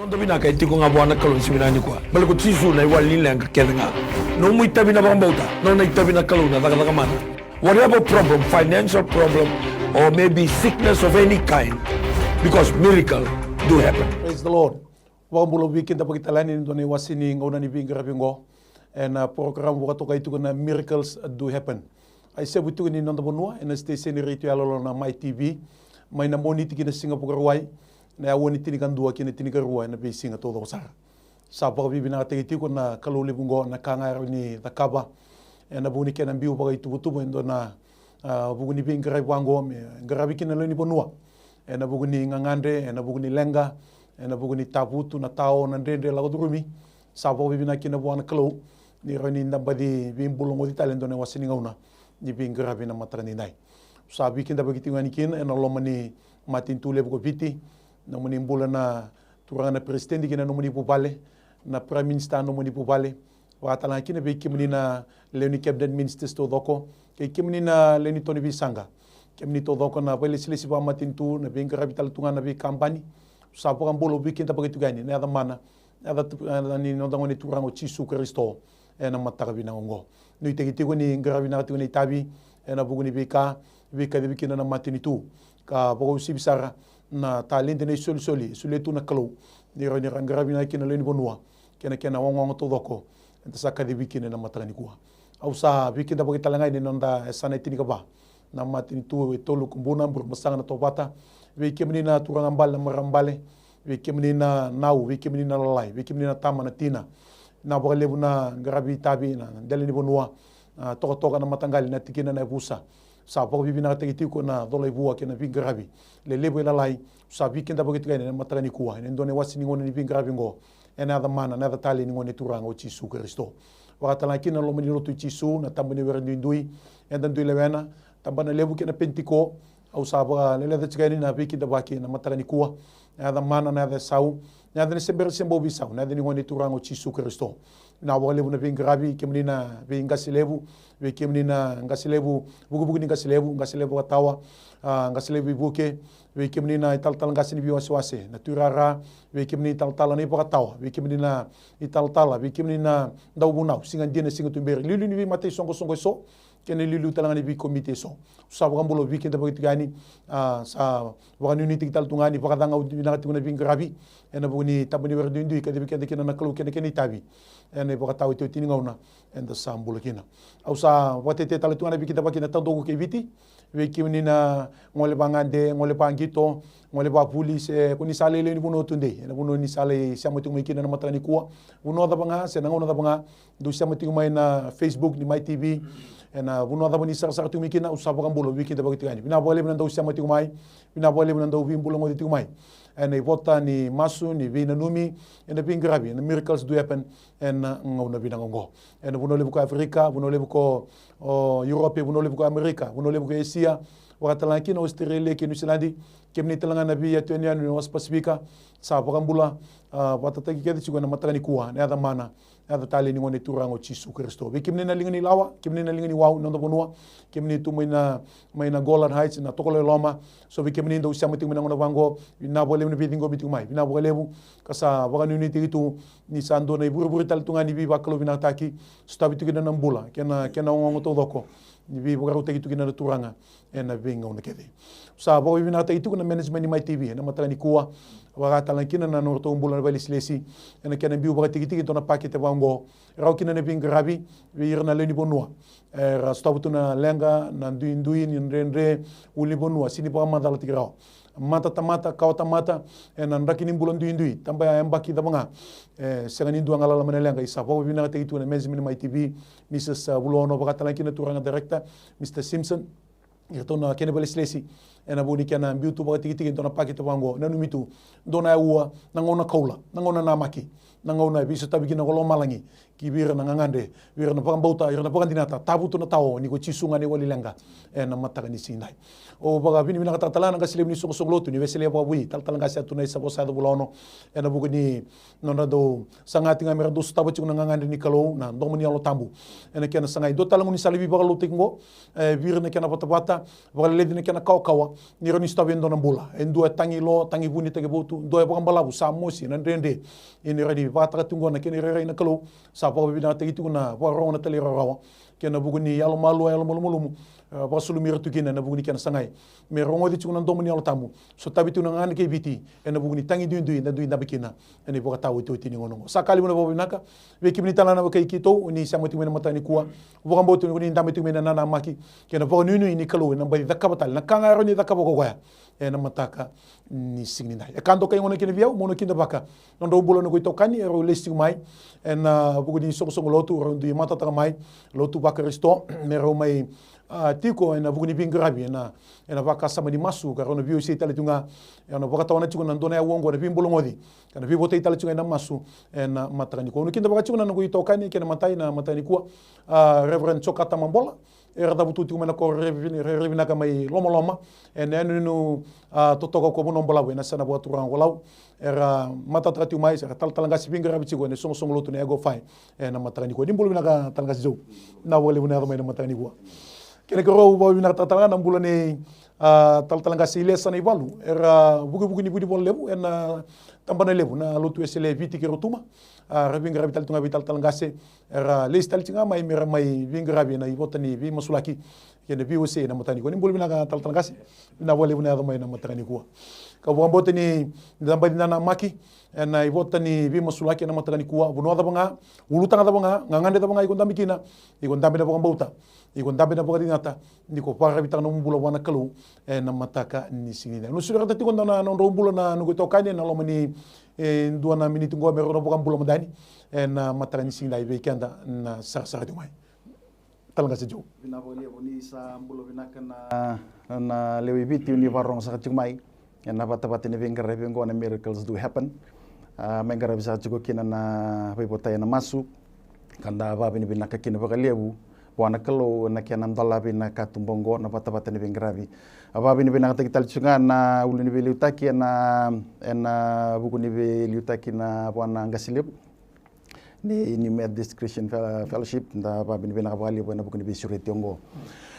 Nonto bina kay tiko nga buwan na kalon si binani ko. Balik ko tisu na iwal nilang kakenga. No mo itabi na bambauta. No na itabi na kalon na taka mana. Whatever problem, financial problem, or maybe sickness of any kind, because miracle do happen. Praise the Lord. Wakang bulo weekend dapat kita lain ini wasini ngona ni bingra bingo, and program waktu kau itu kena miracles do happen. I say butu ini nonton benua, and station ini itu alolo na MaiTV, main na moni tiki na Singapore ruai, na awani tini kan dua kini tini ruai na bisi nga todo sar. Sapa kabi bina kata itu kena kaluli bungo na kangar ni takaba, and na buni kena biu bagai itu butu endo na buguni bingra wango, garabi kena leni benua, and na buguni ngangande, and na buguni lenga. Na buguni taputu na tao na ndende lago durumi sapa bibina kina buana kalo ni roni ndambadi bimbulongo di talento ne wasini ngauna ni bingra bina matrani nai sabi kinda bagiti ngani kin en lomani matin tule ko viti na muni mbula na turanga na presidente kina no muni pupale na prime minister no muni pupale wa tala kina be kimni na leoni cabinet ministers to doko ke kimni na leni toni bisanga kimni to doko na pele silisi ba matin tu na bingra vital tunga na bi kampani sapo kan bolo bikin tapi itu gani ada mana ada ni nonton ni turang o Yesus Kristo na mataka bina ngo ni tegi ni gravina tu ni tabi na buguni bika de bikin na matini tu ka bogo si bisara na talent ni soli tu na kalo ni roni gravina kin le ni bonua kena wong to doko enta saka de bikin na mataka ni kuwa au sa bikin tapi talanga ni nonda sana tini ka ba na matini tu tolu kumbuna bur masanga na tobata we kemni na turang ambal na marambale we kemni na nau we kemni na lalai we kemni na tama na tina na bogalebu na garabi tabi na dele ni bonua toka na matangali na tikina na busa sa po bibi na tagiti ko na dolai bua kena bi garabi le lebu lalai sa bi kenda bogiti na matani kuwa ne ndone wasini ngone ni bi garabi ngo ena da mana na da tali ni ngone turang o Yesu Kristo wakatala kina lo mani lotu Yesu na tambani werndi ndui enda ndui lewena tambana lebu kena pentiko au saba lele da tsgani na biki da baki na matani kuwa na da mana na da sau na da sember sembo bi sau na da ni ngone turango Yesu Kristo na wale bu na bi grabi kemni na bi ngasilebu bi kemni na ngasilebu bugu ni ngasilebu atawa ngasilebu buke bi kemni na tal ngasini bi waswase na turara bi kemni tal ni pa atawa bi kemni na ital bi kemni na daw bunau singan dina singa tumber lilu ni bi matay songo so kene lilu talangani bi komite so sa bolo bi kenta bagiti gani sa wakan unity tal tungani pakatanga binakati kuna bi grabi ena buni tabuni werdu ndu kadi bi kena naklu kene tabi ena pakataw ito tiningauna enda sa bolo kina au sa watete tal tungana bi kita bakina tandogo ke viti we kimni na ngole bangande ngole pangito ngole ba police kuni sale le ni buno tunde ena buno ni sale siamo tingu kina na matrani kuwa buno da banga sena ngona da banga du siamo tingu mai na Facebook ni MaiTV ena buno da bani sar tu mikina usaba kan bolo wiki da bagiti gani bina bole bina do siamo tingu mai bina bole bina do vim bolo ngodi tingu mai ena vota ni masu ni vina numi ena bingrabi ena miracles do happen ena ngona bina ngo ena buno lebu ko Afrika buno lebu ko Europe buno lebu ko Amerika buno lebu ko Asia wakatala kina Australia kinu silandi kemni talanga nabi ya tuenia ni was pasifika sa pakambula watata kikedi chiko na matani kuwa na ada mana ada tali ni ngone turango Yesu Kristo we kemni na lingani lawa kemni na lingani wau nondo bonua kemni tu maina Golan Heights na tokole loma so we kemni ndo siamo tingu ngona wango na bole ni bidingo bitu mai bina bolebu kasa wakan unity itu ni sando na iburu tal tungani bi bakalo bina taki stabitu kina nambula kena ngongo to doko ni bi bogaro tegi tu kina turanga ena vinga una kede sa bo bina ta itu kuna management ni MaiTV na matani kuwa wakata lankina na norto umbula na Iliesa ena kena bi bogaro tegi to na pakete wango rau kina na vinga rabi vi irna leni bonua ra stabutu na lenga na ndui ni ndre uli bonua sini pa mandala tigao mata tamata kau tamata ena ndakini mbula ndui tambaya embaki da banga sengani ndua ngala la lenga isa bo bina ta itu na management ni MaiTV Mrs. Bulono wakata lankina turanga director Mr. Simpson ito na kene Iliesa ena buni kana mbiutu ba tiki tona pakete wango na numitu dona ua na ngona kaula na ngona namaki nangauna biso tabi kina kolong malangi ki bira na ngangande bira na pagambauta ira na pagandinata tabutu na tao ni ko chisunga ni walilanga na mataka ni sindai o baga bini bina katatala na kasile ni song lotu ni vesele pa bui tal ngasi atu na isa bosa do bulono na buku ni nona do sangati ngamira do stabo chung na ngangande ni kalo na ndo mani alo tambu na kena sangai do talangu ni salibi baga lotu ngo bira na kena patapata baga ledi na kena kawa ni roni stabe ndo na Bola endo tangi lo tangi buni tege botu do baga balabu sa mosi na ndende ini redi bata tungo na kena rere na kalo sa pa bina tegi tuna pa ro na tele rawa kena buku ni alo malu pa sulu mira tukina na buku ni kena sangai me rongo di tuna ndo mani alo tambu so tabi tuna ngani ke biti na buku ni tangi duin na duin na bikina ni boka tawo to tini ngono sakali mo na bobi naka we kibni talana ba kai kito ni samoti mena matani kuwa boka mbotu ni ndameti mena nana maki kena boka nunu ni kalo na ba dakabatal na kanga ro ni dakaboko goya na mataka ni signinda e kando kay ngono kene viau mono kinda baka ndo bulo no tokani ro listing mai na buku ni songo lotu ro ndu mata tanga mai lotu baka resto me ro mai tiko na buku ni bingrabi na baka sama di masu ka ro no viu se tale tunga na baka tawana chukuna ndo na wongo na bimbulo ngodi kana vivo te tale tunga na masu na mataka ni ko no kinda baka chukuna no tokani kena matai na matani kuwa Reverend Jokatama Bola era da bututi kuma na ko revina ka mai loma no totoko ko bono bola na sana bo turang golau era mata trati mai era tal ngasi pingra bichi ko ne songo lotu ne ego fai na matani ko dimbulu na ka tal ngasi jo na wole buna mai na matani ko kene ko ro bo bina tatanga na mbula ne tal ngasi Iliesa Naivalu era bugu ni budi bol lebu na tambana lebu na lotu esele viti ke Rotuma rabinga rabi tal tunga vital tal ngase era list tal tinga mai mira mai vinga rabi na ibotani vi masulaki kene vi Osea na matani ko ni mbulu bina tal ngase na wole buna mai na matani ko ka bo botani ndamba dina maki na ibotani vi masulaki na matani ko buno da banga ulutanga da banga ngangande da banga ikon damikina ikon dambe da banga bauta ikon dambe da banga dinata ndiko para bitang no mbulu wana kalu na mataka ni sinina no sura tati ko na no mbulu na no tokani na lomani dua na minute ngo mero no bokam bulo madani na mataka ni sinina ibe kanda na sar di mai talanga se jo bina boli boni sa mbulo bina na lewi biti ni varong sa chumai na bata ni venga revengo na miracles do happen mengara bisa chuko kina na bibota na masu kanda ba bini bina ka kina bakalebu wana kalo na kina ndala bina ka tumbongo na bata ni venga rabi aba bini bina ka tal chunga na uluni beli utaki na buku ni beli utaki na wana ngasilebu ni Methodist Christian Fellowship nda ba bini bina ka bali wana buku ni bisurete ngo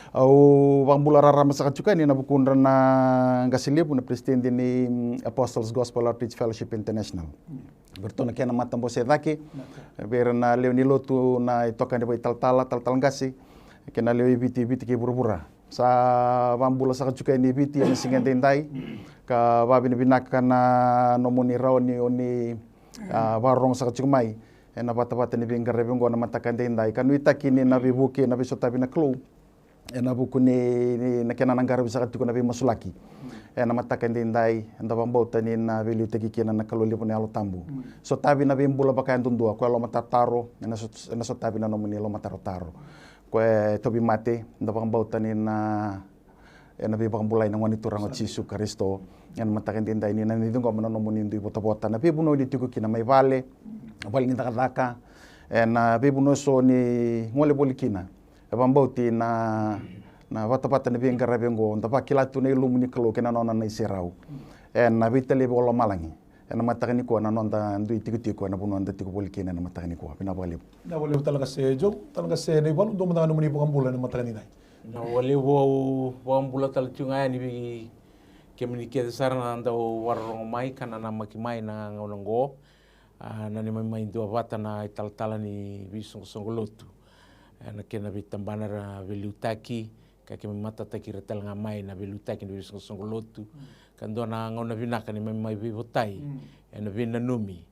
au bambula rara masaka chuka ni na bukundra na ngasilebu na presidente ni Apostles Gospel Outreach Fellowship International bertona kena matambo sedaki ber na leoni lotu na itoka ni tal ngasi kena leo biti ke burubura sa bambula saka chuka ni biti ni singende ndai ka babi ni binaka na nomoni raoni oni barong saka chuka mai na bata ni bingare bingo na matakande ndai kanu itakini na bibuke na bisota bina club na buku ni na kena nangara bisa katu na masulaki na matakande ndai nda bambota ni na velu teki kena na kaloli pone alo tambu so tabi na bimbula bakayan tundua ko lo matataro na so tabi na nomoni lo matarotaro ko tobi mate nda bambota ni na bi bambulai na wani turang Yesu Kristo yan matakande ndai ni na nidungo mo nomoni ndu bota na bibuno di tuku kina mai vale ni takadaka na bibuno so ni ngole bolikina bambauti na bata ni venga rabengo ndapa kilatu ne lumuni kalo kena nona na iserau na vitele bolo malangi na matakani ko na nonda ndu tiko na buno nda tiko bolikina na matakani ko pina bole na wole talaga se jo talaga se ne balu do manda no muni bukambula na matakani dai na wole wo bambula tal tunga ni bi kemni ke sarana nda warong mai kana na makimai na ngolongo na ni mai ndo bata na tal ni bisong songolotu na kena bitambana ra velutaki ka ke mata taki retal ngamai na velutaki ni songolotu kando na ngona vinaka ni mai bibotai na vina numi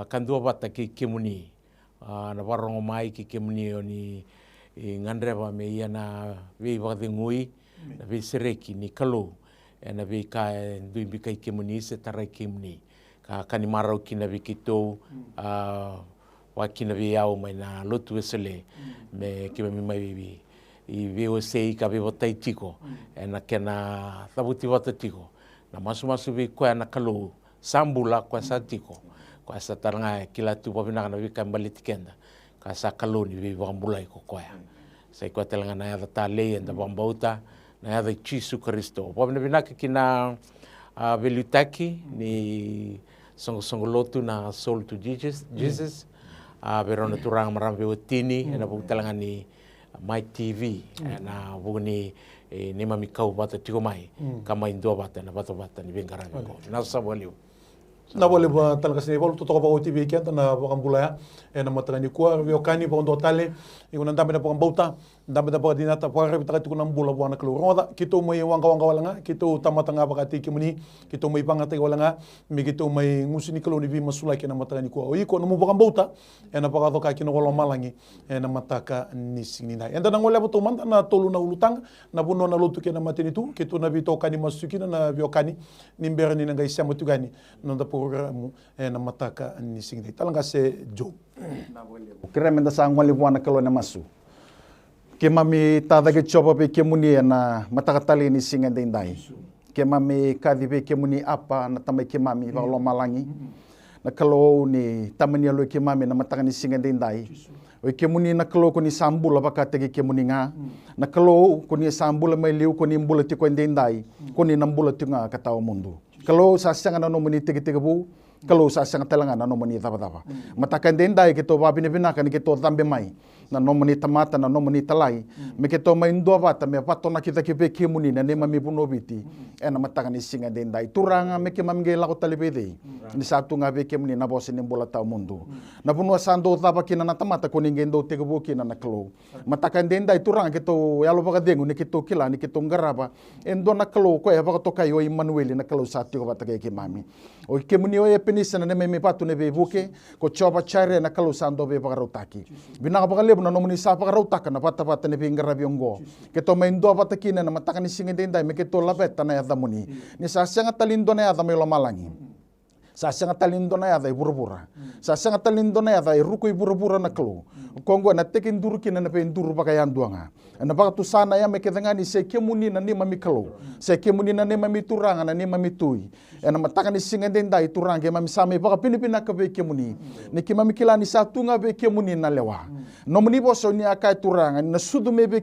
kando bata ke kemuni na warong mai ke kemuni oni ngandre ba me ia na vi ba ngui na vi sereki ni kalo na vi ka ndui bikai kemuni se tarai kemuni ka kani marau kina vikito wakina viau mai na lotu esele me ki me mai vi i veo sei ka vi votai tiko na kena tabuti vota tiko na masu vi ko na kalu sambula kwa sa tiko ko asa taranga kila tu papina na vika baliti kenda ka sa kaloni vi bambulai ko koya sai ko telanga na ya tale enda bambauta na ya Jesu Kristo papina vinaka kina velutaki ni songo lotu na soul to Jesus verona turang marambe wetini na butalanga ni MaiTV na bugni ni mami kau bata tiko mai kama indo bata na bata ni bengara ko na saboliu na boleh ba talaga sa Naivalu totoo ba TV kaya na bakang bulaya na matangani kuwa viokani pa ondo tale iko nang dami na bakang bauta dami na bakang dinata pa rin takati ko nang bula buwan na kaluro kito may wangka wala nga kito tamatanga bakati kimuni kito may pangatay wala nga mi kito may ngusi ni kaloni vi masulay kaya na matangani kuwa o iko namu bakang bauta na bakato ka kino wala malangi na mataka ni singinay enda nang wala buto man na tolo na ulutang na buno na lutu kaya na matinitu kito na bito kani masukina na viokani nimbera ni nang gaisya matugani nanda programu na mataka ni singinay talanga se Joe kira menda sang wali buana kalau na masu ke mami tada ke chopa pe ke muni na matakatali ni singa dendai ke mami kadi pe ke muni apa na tamai ke mami ba lo malangi na kalau ni tamani lo ke mami na mataka ni singa dendai o ke muni na kalau ko ni sambula ba kate ke muni nga na kalau ko ni sambula mai liu ko ni mbula ti ko dendai ko ni nambula ti nga kataw mundo kalau sa sanga na no muni tege bu kalau sa sanga talanga na no muni taba matakan dendai ke to ba binaka ni ke to tambe mai na no muni tamata na no muni talai me ke to mai ndo vata me pato na kita ke pe ke muni na ne mami punobiti na matakan ni singa dendai turanga me ke mamge la ko talibede ni satu nga be ke muni na bosi ni bola ta mundo na bunwa sando taba kina na tamata ko ninge ndo tege bu kina na klo matakan dendai turanga ke to yalo ba dengu ni ke to kila ni ke to ngaraba endo na klo ko ya ba to kayo Emmanuel na klo sa ti ko bata ke mami o ke muni o e penisa na ne me patu ne be buke ko choba chare na klo sando be ba rotaki binaka ba na nomuni sa pakarautak na pata ne pinggara biongo keto maindo pata kina na matakan ni singa dendai me keto lapeta na yada muni ni sa sanga talindo na yada me lo malangi sa sanga talindo na yada ibura sa sanga talindo na yada iruko ibura na klo kongo na tekin duru kina na penduru bakayan duanga na baka tu sana ya me kedangani se kemuni na ni mami klo se kemuni na ni mami turanga na ni mami tui na matakan ni singa dendai turanga mami same baka pinipina ka be kemuni ni kimami kilani sa tunga be kemuni na lewa nomuni boso ni akai turanga na sudu me be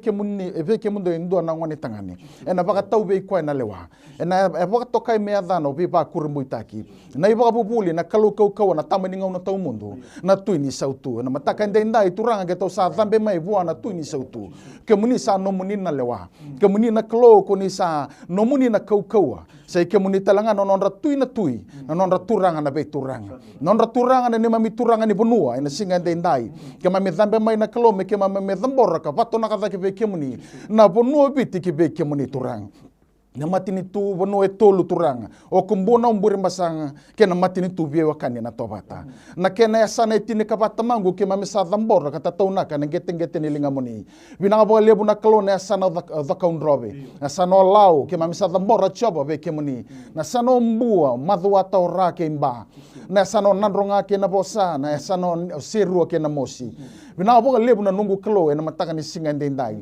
kemundo ndo na ngoni tangani na baka tau be kwa na lewa na baka tokai me adano be ba kurmuitaki na iba bubuli na kalau kau na tamani ngau na tau mundo na tui ni sautu na matakan dendai turanga ke to sa zambe mai bua na tui ni sautu kemuni sa nomuni na lewa kemuni na klo ko ni sa nomuni na kau sai kemuni talanga non ratui na tui na non turanga na be turanga non turanga na ni mami turanga ni bunua ina singa dendai kemami zambe mai na klo me kemami me zambora ka pato na ka ke be kemuni na bunua biti ke be kemuni turanga na matini tu bono e tolu turanga o kumbona umburi masanga ke na matini tu bie wakani na tobata na ke na sana itini kapata mangu ke mami sa dhambora kata tauna ka na geteng ni linga moni binanga bo lebu na klo na sana the kaundrobe na sana lau ke mami sa dhambora choba be ke moni na sana mbua madhua taura ke imba na sana nandronga ke na bosa na sana seru ke na mosi binanga bo lebu na nungu klo na mataka ni singa ndendai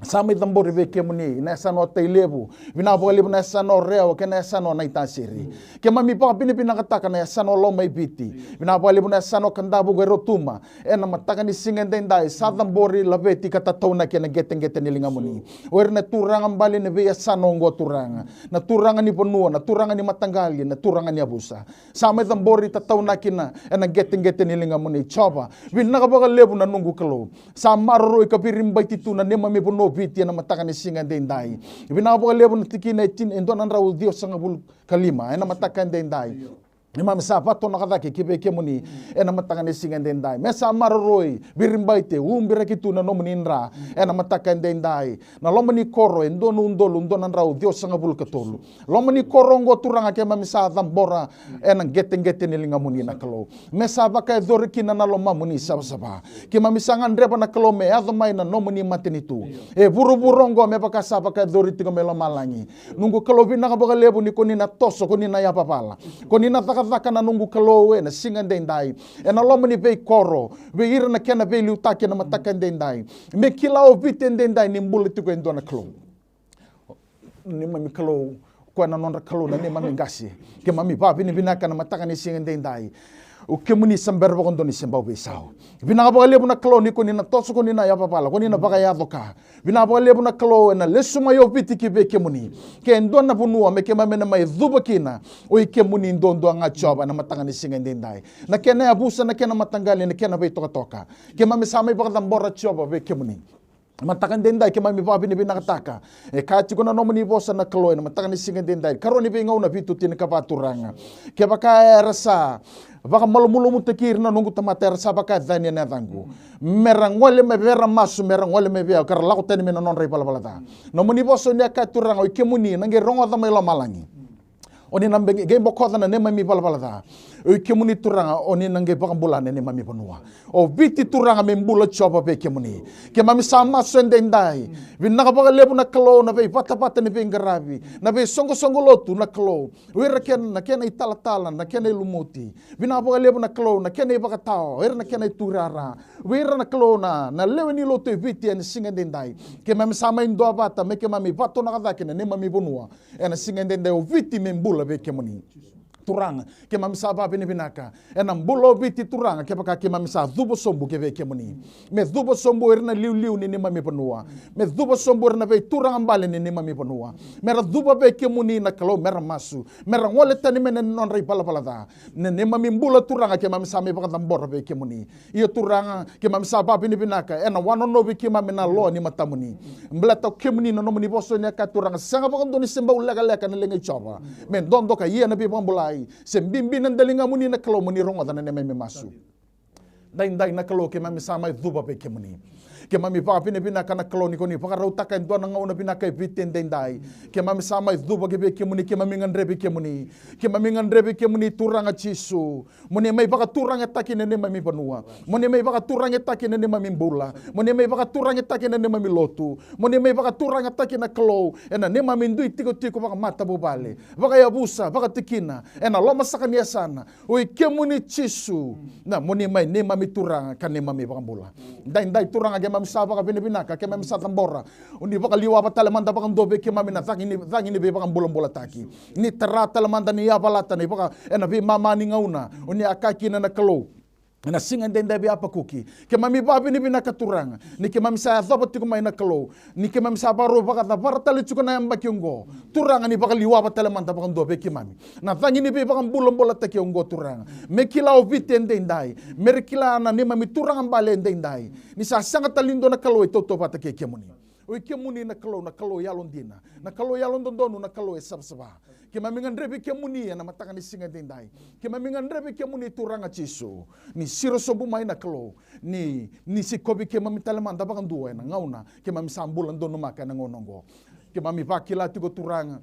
Sami tambor be kemuni na sano tailebu bina bole na sano reo ke na sano na itasiri ke mami pa pinipina kataka na sano lo mai biti bina bole na sano kandabu ge Rotuma na mataka ni singa dendai sa tambori labeti kata tona ke na geteng ni lingamuni wer na turanga mbali ne be sano ngo turanga na turanga ni ponua na turanga ni matanggali na turanga ni abusa sami tambori tatauna kina na geteng ni lingamuni choba bina ka ba lebu na nungu kalo sa marro ikapirim baititu na ne mami pono biti na matakan ni singa dendai ibinapo lebu na tiki na itin endo nan raw Dios sa ngabul kalima na matakan dendai Imam sapato nakadaki kibe kemuni na matakan ni singa dendai mesa maroroi birimbaite umbira kitu na nomuninra na matakan dendai na lomani koro endo nundol nan raw Dios sa ngabul katolo lomani korongo turanga ke mamisa tambora na geteng ni lingamuni na kalo mesa baka doriki na lomamuni sabsaba ke mamisa ngandrepa na kalo me admai na nomuni matinitu buru-burongo me baka sabaka doriti ko melo malangi nunggu kalo bina ka baka lebu ni koni na toso koni na yapapala koni na taka na nungu kalowe na singa dendai na lomani be koro be ira na kena be liutaki na matakan dendai me kilao biten dendai ni mbuliti ko endo na kalo ni mami kalo ko na nonra kalo na ni mami ngasi ke mami pa bini binaka na matakan ni singa dendai o kemuni samber bakon doni sembau besau vinanga ba lebu na klo ni ko ni na toso ko ni na ya papala ko ni na baka ya doka vinanga ba lebu na klo na lesuma yo viti ki be kemuni ke ndona bunua me ke mamena mai dhuba kina o kemuni ndondo anga choba na matanga ni singa ndendai na kena abusa na kena matangali na kena be toka toka ke mame samai baka tambora choba be kemuni matakan dendai ke mami papi ni binakataka kati kona nomani bosa na klo na matakan ni singa dendai karoni be ngau na vitu tin kapaturanga ke baka rasa baka malumulo mutakir na nungu tamata rasa baka dhani na dangu merangole me vera masu merangole me bia kar lako tani me non rei pala ta nomani bosa ni akaturanga o kemuni nange rongo da mai malangi oni nambe ge bokoda na ne mami pala ta o kemuni turanga oni nange baka bulane ne mami panua o viti turanga me mbula chopa be kemuni ke mami sama sendendai vinaka baka lebu na klo na be pata ne be ngarabi na be songo lotu na klo wera ken na ken itala na ken lumuti vinaka baka lebu na klo na ken baka tao wera na ken turara wera na klo na lewe ni lotu viti en singendendai ke mami sama indo bata me ke mami pato na kadake ne mami bonua en singendendai o viti me mbula be kemuni turanga ke mamisa ba bini binaka enam bulo biti turanga ke paka ke mamisa dhubo sombu ke ve kemuni me dhubo sombu erna liu ni mami panua me dhubo sombu erna ve turanga mbale ni mami panua mera dhubo be kemuni na kalo mera masu mera ngole tani mena non rei pala da ne mami mbula turanga ke mamisa me paka tambor ve kemuni iyo turanga ke mamisa ba bini binaka ena wano no ke mami na lo ni matamuni mblata kemuni no mani boso ni ka turanga sanga paka ndoni semba ulaga na lenga choba men dondo ka ye na be pambulai sembimbi nan dalinga muni na kalo muni rongo dana ne meme masu dai na kalo ke mami sama dhuba pe ke muni ke mami pa pine pina kana kalo ni koni pakara utaka ndo na ngona pina kai viten dai ke mami sama dhuba ke be ke muni ke mami ngandre ke muni turanga chisu muni mai baka turanga takine ne mami panua muni mai baka turanga takine ne mami bola muni mai baka turanga takine ne mami lotu muni mai baka turanga takina kalo ena ne mami ndui tiko baka mata bobale baka yabusa baka tikina ena loma sakania sana oi ke muni chisu na muni mai ne mami turanga kan ne mami baka bola dai turanga ke mami saba ka binaka ke mami sa tambora undi baka liwa pa talamanda baka ndobe ke mami na thang ini be baka bola taki ni terata talamanda ni ya balata ni baka ena be mama ni ngauna undi akaki na kalo na singa ndenda be apa kuki ke mami babi ni binaka turanga ni ke mami sa thoba tiku mai na kalo ni ke mami sa baro baka da bartali chuko na yamba kyongo turanga ni baka liwa pa talamanda baka ndobe ke mami na thang ini be baka bola taki ongo turanga me kila ovite ndendai merkila na ni mami turanga mbale ndendai ni sa sanga talindo na kalo toto pata ke kemuni o kemuni na kalo yalon dina na kalo yalon dondonu na kalo sabsaba ke mami ngandrebi kemuni na mataka ni singa dendai ke mami ngandrebi kemuni turanga chiso ni siro sobu mai na kalo ni si kobi ke mami talamanda baka ndua na ngauna ke mami sambulan donu maka na ngonongo ke mami pakila tigo turanga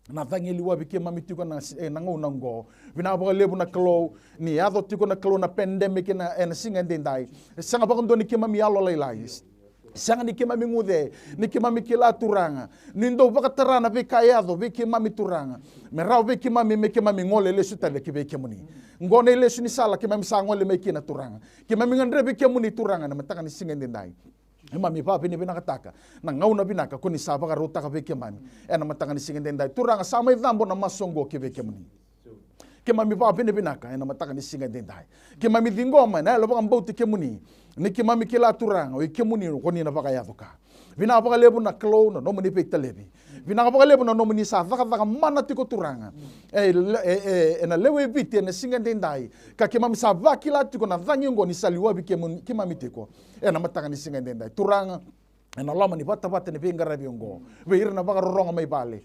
na tangi liwa bike mami tiko na ngonongo vina baka lebu na kalo ni ado tiko na kalo na pandemic na singa dendai sanga baka ndoni ke mami yalo lailai sanga ni ke mami ngude ni ke mami kila turanga nindo baka tarana be kayado be ke mami turanga merau be ke mami ngole le suta ke be ke muni ngone le suni sala ke mami sangole me ke na turanga ke mami ngandre be ke muni turanga na mataka ni singa ndendai mami papi ni binakataka na ngauna binaka kuni saba ka rota ka be ke mami ena mataka ni singa ndendai turanga sama idambo na masongo ke be ke muni ke mami papi ni binaka ena mataka ni singa ndendai ke mami dingoma na lo baka mbauti ke muni ni ke mami kila turanga o ke muni ko ni na baka yavuka vina baka lebu na klo na no mani pe telebi vina baka lebu na no mani sa vaka mana tiko turanga na lewe vite na singa ndendai ka ke mami sa vakila tiko na vangingo ni saliwa bi ke mami tiko na mataka ni singa ndendai turanga na lama ni pata ni bengara biongo we irna baka ronga mai bale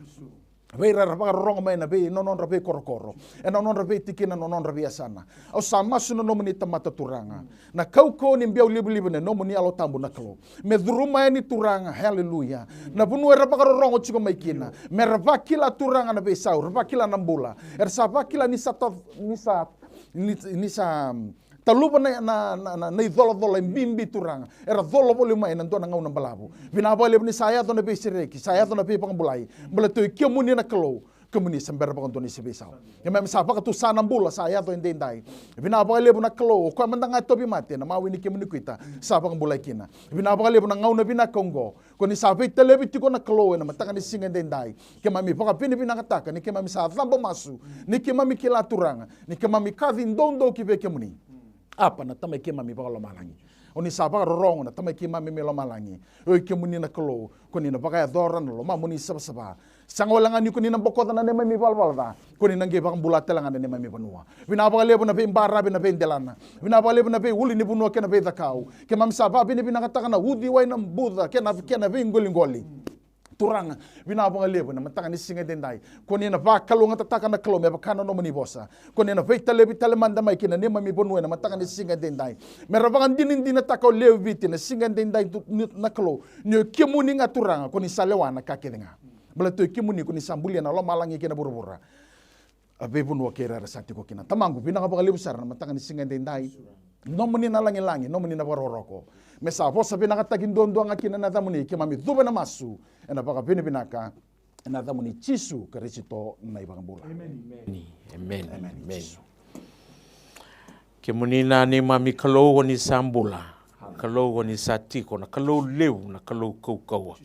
Veira baka ronga mai na be non rabe korokoro e non rabe tikina non rabe asana au sama suno no mani tamata turanga na kauko ni biau libu ne no mani alo tambu na klo me duruma ni turanga haleluya na bunu era baka rongo chiko mai kina me rava kila turanga na be sau rava kila nambula er sa kila ni sa talupa na idolo mbimbi turanga era dolo bole mai na dona ngauna balabu vina bole ni saya dona be sireki saya dona be pangulai bole to kemuni na klo kemuni sembera bang doni sebesau ya mem sapa ka tu sana bula saya to endendai vina bole na klo ko mandanga tobi mate na mawini kemuni kuita sapa ngulai kina vina bole na ngauna vina kongo Ko ni sabe telebi tiko na kalo na mataka ni singa dendai. Ke mami paka pini pinakataka ni ke mami sa thamba masu. Ni ke mami kila turanga. Ni ke mami kathi ndondo ki ve ke muni. Apa na tamai ke mami paka lomalangi. Oni sapa rorong na tamai ke mami me lomalangi. Oi ke muni na kalo. Ko ni na paka ya dora na loma muni saba. Sangolangan ni ko ni na bokota na ne mami balbalda. Ko ni nange paka bulata langan na ne mami panua. Vina paka lebo na pe mbara na pe ndelana. Vina paka lebo na pe uli ni bunua ke na pe dakau. Ke mami sapa pini pinakataka na hudi wai na buda ke na pe ngoli. Turanga vina paka lebo na mataka ni singa dendai. Ko ni na pa kalunga tataka na kalo me pa kana no mani bosa. Ko ni na pe talebi talemanda mai ke na ne mami bonua na mataka ni singa dendai. Mera paka dinin dina takau leo viti na singa dendai na kalo. Ni ke muni nga turanga ko ni salewana ka kedenga. Bala tu ke muni ko ni sambulia na lo malangi ke na bura-bura. Abe bonua ke ra sakti ko kina. Tamangu vina paka lebo sar na mataka ni singa dendai. No muni na langi-langi, no muni na baroroko. Mesa posa pinakatagin doon nga kina na tamuni ke mami duba na masu. Ena baka pinaka na tamuni chisu karisito na ibang bola. Amen. Ke muni na ni mami kalau ni sambula. Kalau ni satiko na kalau leu na kalau kau.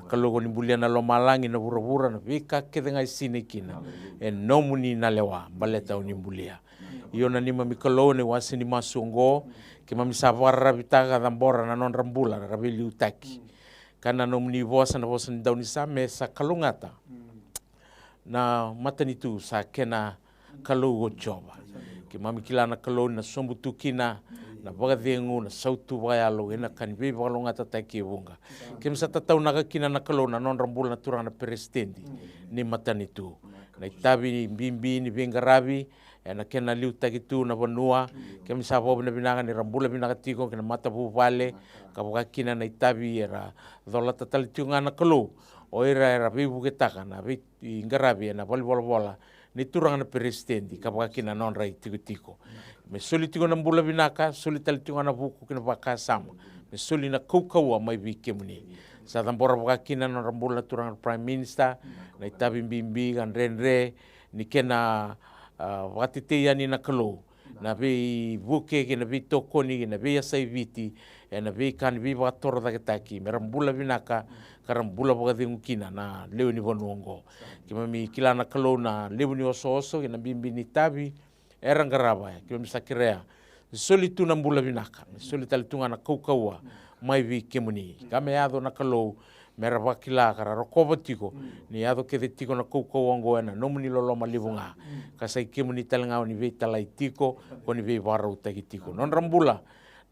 Kalau ni bulia na lo malangi na bura-bura na vika ke dengai sini kina. No muni na lewa baleta ni bulia. Iyo na ni mami kalau ni wasi ni masungo. Ke mami savara bitaga dambora na non rambula rabili utaki kana no mni vosa na vosa ni dauni sa mesa kalungata na matani tu sa kena kalu joba ke mami kilana kalu na sombu tukina na bagadengu na sautu vayalo ena kan be balungata taki bunga ke msa tatau na kina na kalu na non rambula na turana presidenti ni matani tu na itabi bimbi ni bengarabi ena kena liu takitu na vanua ke misavo na binanga ni rambula binanga tiko kena mata bu vale kabuka kina na itabi era dola tatali tiunga na kalo o era bibu ketaka na bi ngarabi na bola ni turanga na presidenti kabuka kina non rai tiko me soli tiko na mbula binaka soli tali tiunga na buku kena baka sama me soli na koukaua mai bi kemuni sa tambora buka kina na rambula turanga prime minister na itabi bimbi kan renre ni kena watite yani na kalo na be buke ke na be tokoni na be asai viti na be kan be wator da ketaki merambula binaka karambula bagadingu kina na leo ni bonongo ke mami kila na kalo na leo ni oso ke na bimbi ni tabi era ngaraba ke mami sakirea soli tu na mbula binaka soli talitunga na kaukaua mai vi kemuni kame ado na kalo mera wakila kara rokova tiko ni ado ke tiko na koukou ango ena nomuni lolo malivunga kasai kemuni talangau ni vei talai tiko ko ni vei warau tagi tiko non rambula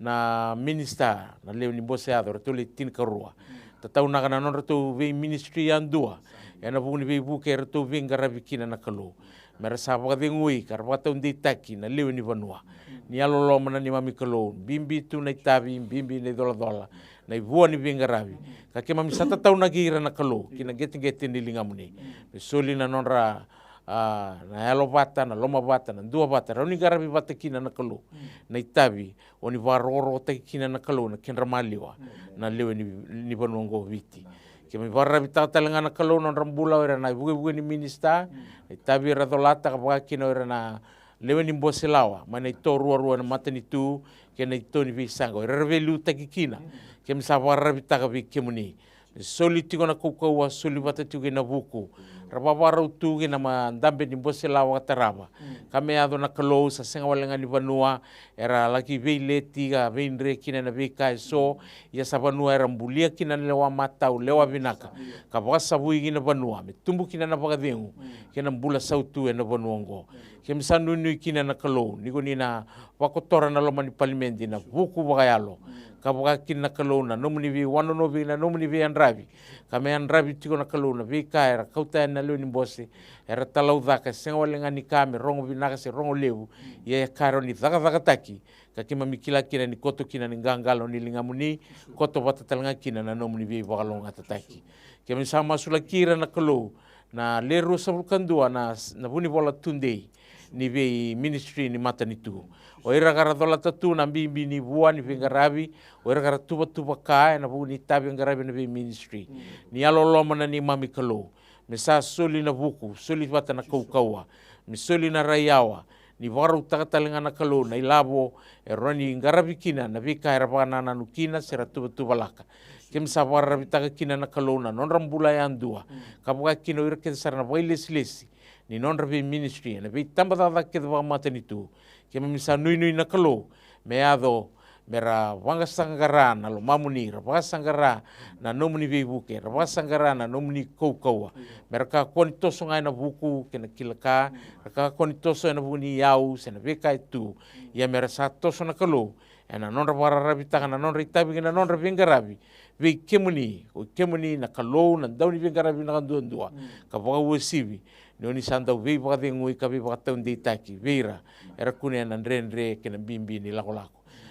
na minister na leo ni Osea ado rato le tin karua tatau na kana non rato vei ministry andua ena bu ni vei buke rato vei ngaravikina na kalu mera sapa kadengui karwata undi taki na leo ni vanua ni alolo mana ni mami kalu bimbi tu na itabi bimbi ni dola na ivua ni vingaravi kake mami sata tau na gira na kalo kina geti ni lingamuni soli na nonra na elo bata na loma bata na dua bata rauni garavi bata kina na kalo na itabi oni varoro ta kina na kalo na kenra maliwa na lewe ni banongo viti ke mi varra bita talanga na kalo non rambula ora na buge ni minista itabi ra dolata ka kina ora na lewe ni mboselawa mana ito rua na matani tu kena ito ni visango revelu takikina ke msawara bitaka bikemuni soli tiko na koukaua soli bata tiko na buku rababara utu na mandambe ni mboselawa taraba kame ado na kalo sa senga walenga ni vanua era laki veile tiga veinre kina na vika so ya sabanua era mbulia kina lewa matau lewa binaka kabasa bui na vanua me tumbu kina na bagadengu kina mbula sautu na vanuongo ke msanu ni kina na kalo niko ni na wakotora na loma ni parliamenti na buku bagayalo kabuka kina kalo na nomuni vi wanono vi na nomuni vi andravi kame andravi tiko na kalo na vi ka era kauta na leo ni mbose era talau dhaka senga walenga ni kame rongo vinaka se rongo lewu ye karo ni dhaka taki kakima mikila kina ni koto kina ni ngangalo ni lingamuni koto watatalanga kina na nomuni vi wakalonga tataki kame sama sula kira na kalo na leru sabukandua na buni bola tundei ni vei ministry ni matani tu o ira gara dola tatu na bimbi ni bua ni vingarabi o ira gara tuba ka na bu ni tabi ngarabi na vei ministry ni alolo mana ni mami kalo mesa soli na buku soli bata na kaukaua mi soli na raiawa ni waru takatalinga na kalo na ilabo roni ngarabi kina na vika era bana na nukina sera tuba laka Kem sa warra bitaka kina na kalona non rambula yandua. Kabuka kino ira ke sarana vai lesi ni non ravi ministry na vi tamba da ke va matanitu. Kem misa nui na kalo me ado mera wanga sangara na lo mamuni ra wanga sangara na nomuni vi buke ra wanga sangara na nomuni kau mera ka konito songa na buku kena kilaka ka konito so na buni yau sena veka itu ya mera sato so na kalo ena non ra rabita na non ritabi na non ravingarabi vi kemuni na kalo na dauni vingarabi na dua ka wa wesivi Noni sanda vi bade ngui ka vi bata undi taki vira era kunia na ndre kena bimbi ni lako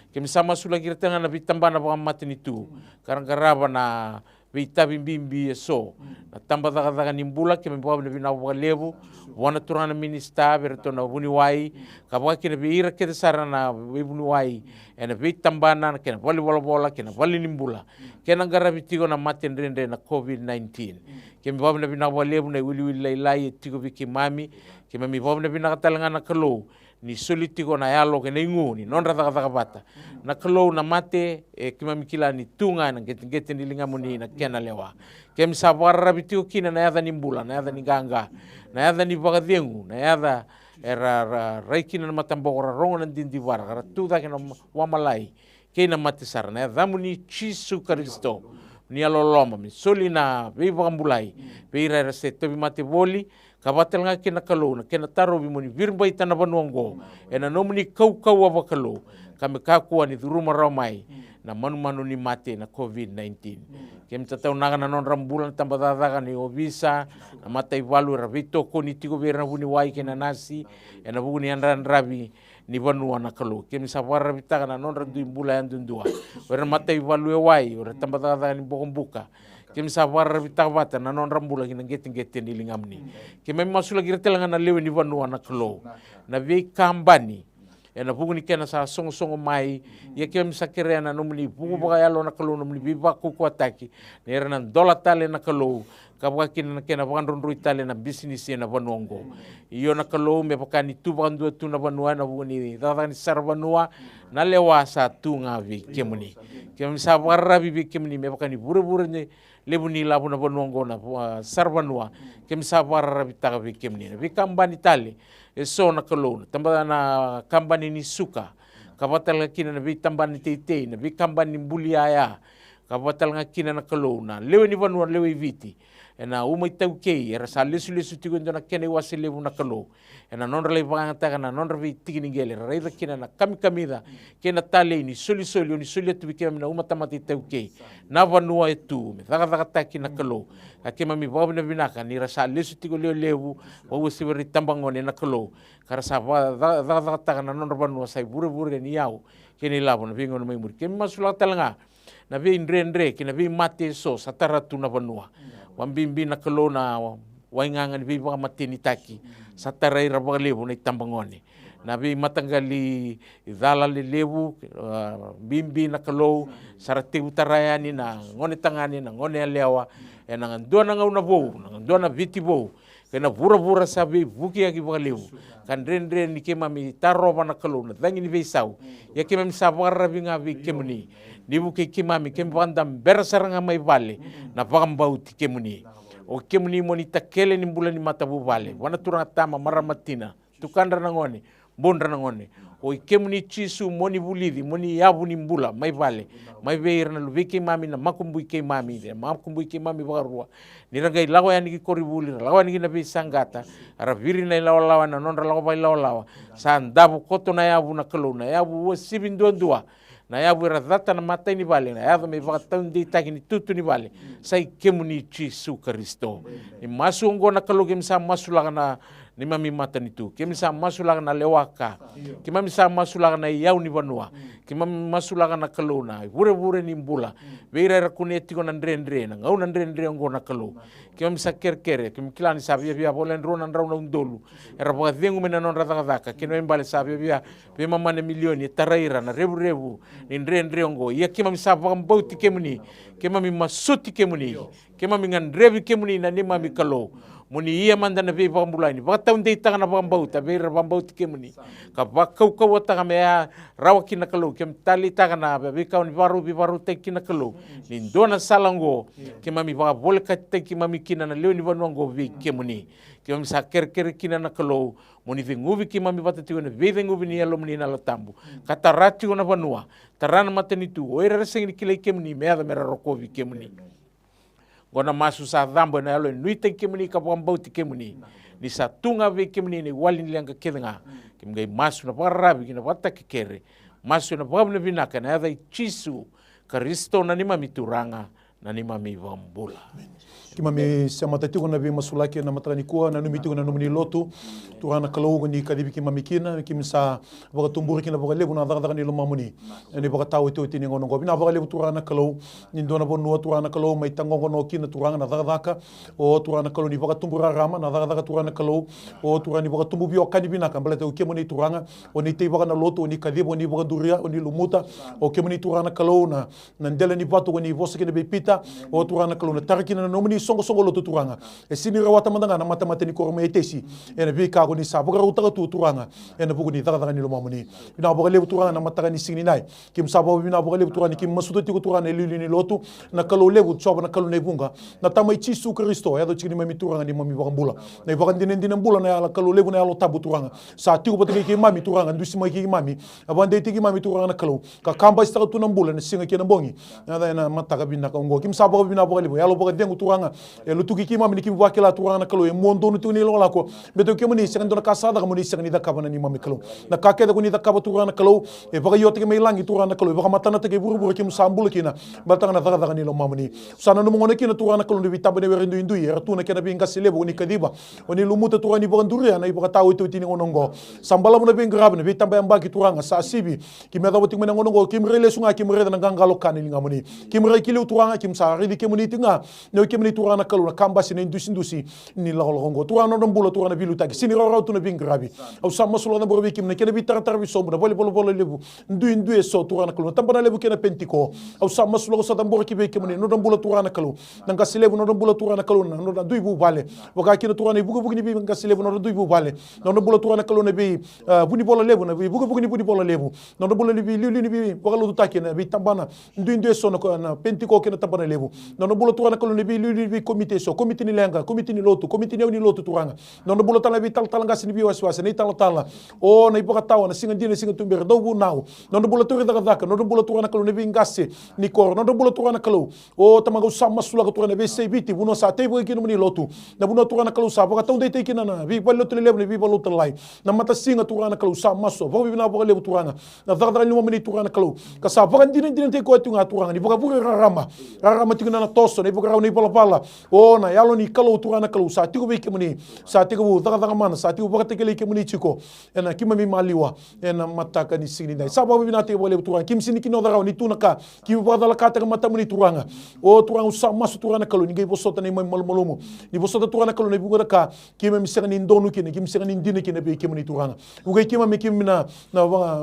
Kemi sama sula kira tengah na bitambana baka matin itu. Karang-karaba na vita bimbi so. Na tamba daga nimbula kemi bawa na bina baka lebu. Wana turana minista berto na buniwai. Kabaka kena biira kita sarana buniwai. Ena bitambana na kena bali bola kena bali nimbula. Kena garabi tigo na matin rende na COVID-19. Kemi bawa na bina baka lebu na wili lai tigo biki mami. Kemi bawa na bina katalangan na kalau. Ni soliti ko na yalo ke nengu ni non rata bata na kalo na mate kima mikila ni tunga na gete ni linga muni na kena lewa kem sabara bitio kina na yada ni mbula na yada ni ganga na yada ni bagadengu na yada era raikina na matambo rongo na dindi vara kara tuda kena wamalai kena mate sara na yada muni chisu karisto ni aloloma mi soli na viva mbulai veira era se tobi mate voli kabatel nga kena kalo na kena taro bimoni virbai tana banuango ena nomuni kau ava kalo kami kakua ni turuma ramai na manu ni mate na COVID-19 kem tatau naga na non rambulan tamba dadaga ni obisa na matai valu ravito ko ni tigo vera buni wai kena nasi ena buni andran rabi ni banua na kalo kem sawara bitaka na non randu imbula yandundua vera matai valu wai ora tamba dadaga ni bokombuka Kemi sabar bitaka bata na non rambula kina gete ni lingamni. Kemi masula gira telanga na lewe ni vanua na klo. Na vei kambani. Ena buku ni kena sa songo mai. Ya kemi sakere na nomuni buku baka yalo na klo nomuni biba kuku ataki. Nera na dola tale na klo. Kabuka kena bakan ronro itale na bisnis na vanuango. Iyo na klo me bakani tu bakan dua tu na vanua na buku ni dadani sar vanua na lewa sa tu ngavi kemuni. Kemi sabar rabi kemuni me bakani bure ni lebu ni labu na vanuango na sarvanua kem sabara bitaka vi kemni vi kambani tale so na kalon tamba na kambani ni suka kabatal kina na vi tambani tei na vi kambani buliaya kabatal kina na kalona lewe ni vanua lewe viti ena umai tau kei era sa lesu tigo na kene wasi lebu na kalo ena non rele vangata kana non revi tigini gele reira kina na kamida kena tale ni soli ni soli tu bikema na umatamati tau kei na vanua etu me daga taki na kalo akema mi babu na binaka ni rasa lesu tigo lebu o se veri tambangone na kalo kara sa daga kana non vanua sai bure ni yau kene labo na vingo na mai muri kema masula talanga na vi ndre kina vi mate so satara tu na vanua wambimbi na kalo na waingangan vi baka matini taki satarai rabaka lebu na itambangone na vi matanggali dalali lebu bimbi na kalo sarate utarayani na ngone tangani na ngone alewa na ngandua na ngauna bou na ngandua na viti bou kena vura sabi buki aki baka lebu kan rendre ni kema mi taroba na kalo na dangi ni veisau ya kema mi sabara vinga vi kemuni ni buki kema mi kembandam bersaranga mai vale na vakambau ti kemuni o kemuni moni takele ni mbula ni matabu vale wana turanga tama maramatina tukandra na ngone bondra na ngone o kemuni chisu moni bulidi moni yabu ni mbula mai vale mai veir na luviki mami na makumbu ke mami bagarua ni ragai lawa yani ki koribuli lawa ni na bisangata ara viri na lawa na non lawa bai lawa sandabu koto na yabu na kalona yabu sibindua na yabu era data na mata ni vale na yabu me vakatau ndi taki ni tutu ni vale sai kemuni chisu Kristo ni masu ngo na kalo kemsa masulaga na ni mami mata ni tu kemsa masulaga na lewaka kemsa masulaga na yau ni vanua kemsa masulaga na kalo na bure ni mbula veira era kuneti ko na ndre na ngau na ndre ngo na kalo kemsa kerkere kemkilani sabi via bolen rona na undolu era ba vengu mena non radaka keno mbale sabi via be mama na milioni taraira na rebu ni ndre ngo ia kemsa bauti kemuni kemami masuti kemuni kemami ngandrevi kemuni na ni mami kalo muni ia mandana ve pambulaini baka taun dei tanga pambauta ve pambauta kemuni ka bakau kau tanga mea rawa kina kalau kem tali tanga na ve kau ni baru te kina kalau ni dona salango ke mami baka bole ka te ki mami kina na leo ni vanuango ve kemuni ke mami sa ker kina na kalau muni ve nguvi ki mami bata tiwana ve nguvi ni alo muni na latambu kata rati ona vanua tarana mateni tu oira reseng ni kile kemuni mea mera rokovi kemuni gona masu sa dhambo na alo nuite kemuni ka pambauti kemuni ni sa tunga ve kemuni ni wali ni langa kedenga kemgai masu na parabi kina wata kekere masu na pabne vinaka na adai chisu karisto na nima mituranga na nima mivambula Kima me se matatigo na ve masulaki na matrani kua na numitigo na numini lotu turana kalau ni kadibi kima mikina kim sa baka tumburi kina baka lebu na daga ni lomamuni ni baka tahu itu tini ngono gobi na baka lebu turana kalau ni dona bonua turana kalau mai tangongo no kina turanga na daga o turana kalau ni baka tumbura rama na daga turana kalau o turana ni baka tumbu bio kadibina kan balate o kemo ni turanga o ni te baka na lotu o ni kadibo ni baka duria o ni lumuta o kemo ni turana kalau na ndele ni batu ni vosa kina bepita o turana kalau na tarakina na nomini songo lotu turanga e sini rawata mandanga na mata ni koroma etesi ena vi ka ni sa boga utaka tu turanga ena bugu ni daga ni lomamuni ina boga lebu turanga na mata ni sini nai kim sa boga bina boga lebu turanga kim masuto ti turanga lili ni lotu na kalau lebu choba na kalau ne bunga na tamai chisu kristo ya do chini mami turanga ni mami boga mbula na boga ndinen mbula na ala kalau lebu na ala tabu turanga sa ti ko patike ki mami turanga ndusi mai ki mami abande ti ki mami turanga na kalau ka kamba sta tu na mbula na singa ki na bongi na mata ka bina ka ngo kim sa boga bina boga lebu ya lo boga dengu turanga e lutu ki mami ni kim wakila turanga na kalau e mondo no tu ni lola ko beto ke mani sengan dona kasada mani sengan ni dakaba na ni mami kalau na ka keda ko ni dakaba turanga na kalau e baga yote ke mai langi turanga na kalau baga matana te ke buru kim sambula kina batanga na daga ni lo mamani sana no ngone kina turanga na kalau ni vitaba ne werindu indu ya tuna kena binga silebo ni kadiba oni lumuta turanga ni baga duria na baga tawo itu tini ngonongo sambala mo na binga rabne vitaba yamba ki turanga sa sibi kim meda botik mena ngonongo kim rele sunga kim rele na gangalo kan ni ngamani kim re kili turanga kim sa ridi kim ni tinga no kim ni turanga na kalau na kamba sine indusi ni la longo turanga no mbula turanga bilu tagi sini raw tuna binga rabi au sama sulo na borbi kim ne kena bitara tarbi sombu na bole lebu ndu e so turanga kalau tambana lebu kena pentiko au sama sulo sa tambor ki be kim ni no mbula turanga kalau nanga silebu no mbula turanga kalau no da duibu bale waka kina turanga bugu ni bi nanga silebu no duibu bale no mbula turanga kalau ne bi buni bola lebu na bi bugu ni buni bola lebu no mbula ni bi liu ni bi waka lu taki na bi tambana ndu e so na pentiko kena tambana lebu no mbula turanga kalau ne bi liu ni bi komite ni lenga komite ni lotu komite ni lotu turanga no mbula tala bi tal nga sini bi waswasa ni tala o na ipoka tawa na singa dina singa tumbere do bu nau no mbula turanga daga no mbula turanga kalau ne bi ngase ni kor no mbula turanga kalau o tamaga sama sula ka turanga be sebiti buno sa te bo kinu ni lotu na buno turanga kalau sa boka taw de te kina na bi ballo tele lebu bi ballo telai na mata singa turanga kalau sa maso bo bi na boka lebu turanga na daga ni mo mini turanga kalau ka sa boka dina te ko tunga turanga ni boka bure rama tingna na toso ni boka ni pala o na yalo ni kalau turanga kalau sa tigo be kemuni sa tigo daga mana sa tigo boka te kele kemuni chiko ena kimami maliwa ena mataka ni sini dai sa bo bi na te bo lebu turanga kim sini kino daga ni tunaka kim boka dala ka te mata muni turanga o turanga sa maso turanga kalau ni gay bosota ni malmolomo ni bosota turanga kalau ni bunga ka kim mi sega ni ndonu kine kim sega ni ndine kine be kemuni turanga uga kim mi kim na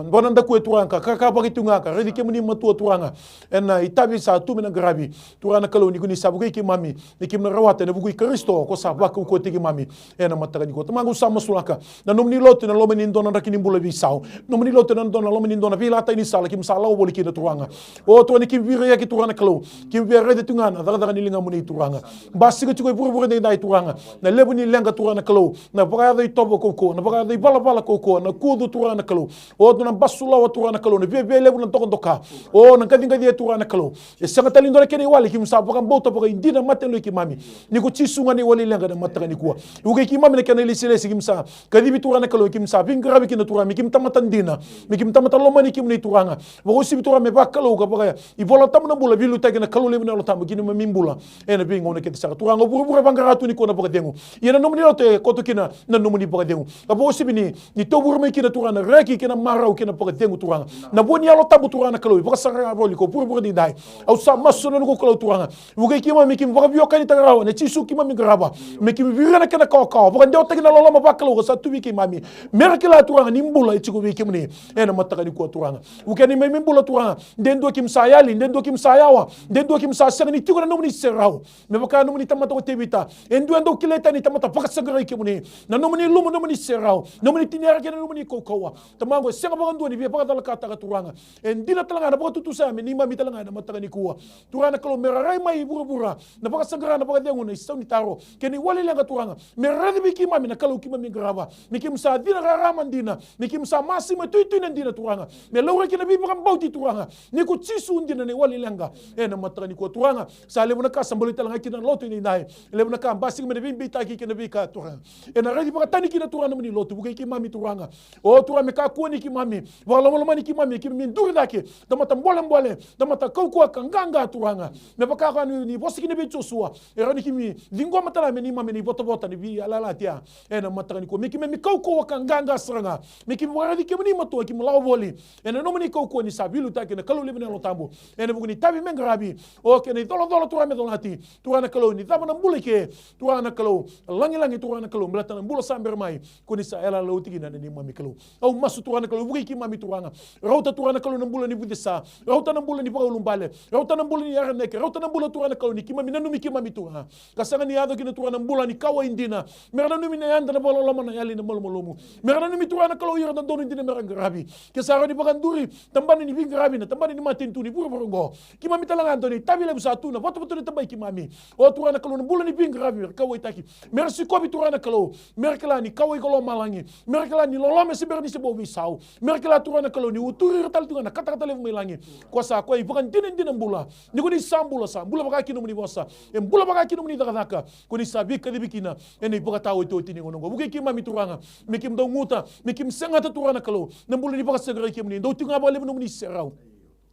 bonanda ku turanga ka ba tunga ka redi kemuni matu turanga ena itabi sa tu mina grabi turanga kalau ni kuni sabu kim mami ni kim na rawata na bugu kristo ko sa ba ko tigi mami ena mataka ni ko tamangu sa masulaka na nomni lotu na lomeni ndona rakini mbula bi saw nomni lotu na ndona lomeni ndona vi lata ni sala kim sala o boli kine turanga o to ni kim vire ya ki turanga kalau kim vire redi tunga na daga ni linga muni turanga basi ko buru de dai turanga na lebu ni lenga turanga kalau na baga dai tobo koko na baga dai bala koko na kudu turanga kalau o to na basula wa turanga kalau na bebe lebu na tokondoka o na kadinga dia turanga kalau e sanga talindo le kene wali kim sa baga bota baga indina matelo ki mami ni ko chisunga ni wali lenga na mataka ni kuwa uge ki mami ne kene lisele kim sa kadibi turanga kalau kim sa bingrabi kina turanga kim tamatan dina mi kim tamatan lomani kim ni turanga bago sibi turanga me bakalo ka baga i vola tamna bula vilu tagina kalau lebu na lo tamu kini mamimbula ena bingo ne kete sa turanga buru bangaratu ni ko na baga dengu yena nomni lote ko to kina na nomni baga dengu ka bago sibi ni to buru me kina turanga reki kina marau kina baga dengu turanga na boni alo tabu turanga kalau baga sara boli ko buru di dai au sa maso no ko kalau turanga bukai kima mi kim baka bioka ni tagarawa ne chisu kima mi garaba me kim virana kana kau baka ndeo tagina lola mabakalo sa tu wiki mami merkela turanga ni mbula ichigo wiki mni ena mataka ni ko turanga bukai ni me mbula turanga ndendo kim sayali ndendo kim sayawa ndendo kim sa sanga ni tigona no ni serau me baka no ni tamata ko tebita endo kileta ni tamata baka sagara kimni na no ni lumo no ni serau no ni tinera kena no ni kokowa tamango senga baka ndo ni bia baka dalaka taka turanga endina talanga na baka tutu sa me ni mami talanga na mataka ni kuwa turanga kalau merarai mai bura-bura na baka sagara na baka dengo na isau ni taro keni wali lenga turanga meradi biki mami na kalau kima mi graba mi kim sa dina raraman dina mi kim sa masi ma tuitu na dina turanga me laura kina bi baka bauti turanga ni ku chisu ndina ni wali lenga na mataka ni kuwa turanga sa lebu na ka sambali talanga kina lotu ni nai lebu na ka basing me bi taki kina bi ka turanga na radi baka tani kina turanga ni lotu bukai ki mami turanga o turanga me ka kuani ki mami wala wala ki mami ki min duri dake damata mbole damata kau kanganga turanga me baka ka ni bosi kini be Joshua erani kimi vingo matala me ni mami ni bota ni bi alala tia na mataka ni ko me kimi kau kanganga seranga me kimi waradi kimi ni mato kimi lawo boli na no mani kau ni sabilu take na kalau lebena lo tambo na buguni tabi mengrabi o ke ni dolo turame dolati turana kalau ni taba na mbuleke turana kalau langi turana kalau belata na mbulo samber mai ko ni sa ela lo tigina ni mami kalau au masu turana kalau bugi ki mami turanga rauta turana kalau na mbulo ni budisa rauta na mbulo ni paulumbale rauta na mbulo ni yaraneke rauta na mbulo turana kalau ni ki mami nanu mi ki mami turanga kasanga ni ado kina turana mbulo ni kawa indina merana numi na yanda na bolo lama na yali na molomolomu merana numi turana kalau yara na dono indina meranga rabi kesara ni baganduri tambani ni bingrabi na tambani ni matintu ni buru ki mami talanga andoni tabi le busatu na foto ni tambai ki mami o turana kalau na mbulo ni bingrabi kawa itaki merci ko bi turana kalau merkela ni kawa golo malangi merkela ni lolome siberni se bobi sau merkela turana kalau ni uturi tal tungana kata le melangi ko sa ko ibukan dina mbula ni ko ni sambula baka kinu ni bosa mbula baka kinu ni dakaka ko ni sabi kadi bikina ene ibuka tawo to tini ngono buke ki mami turanga me kim do nguta me kim sengata turana kalau na mbula ni baka segera ki mni do tunga ba le ni serau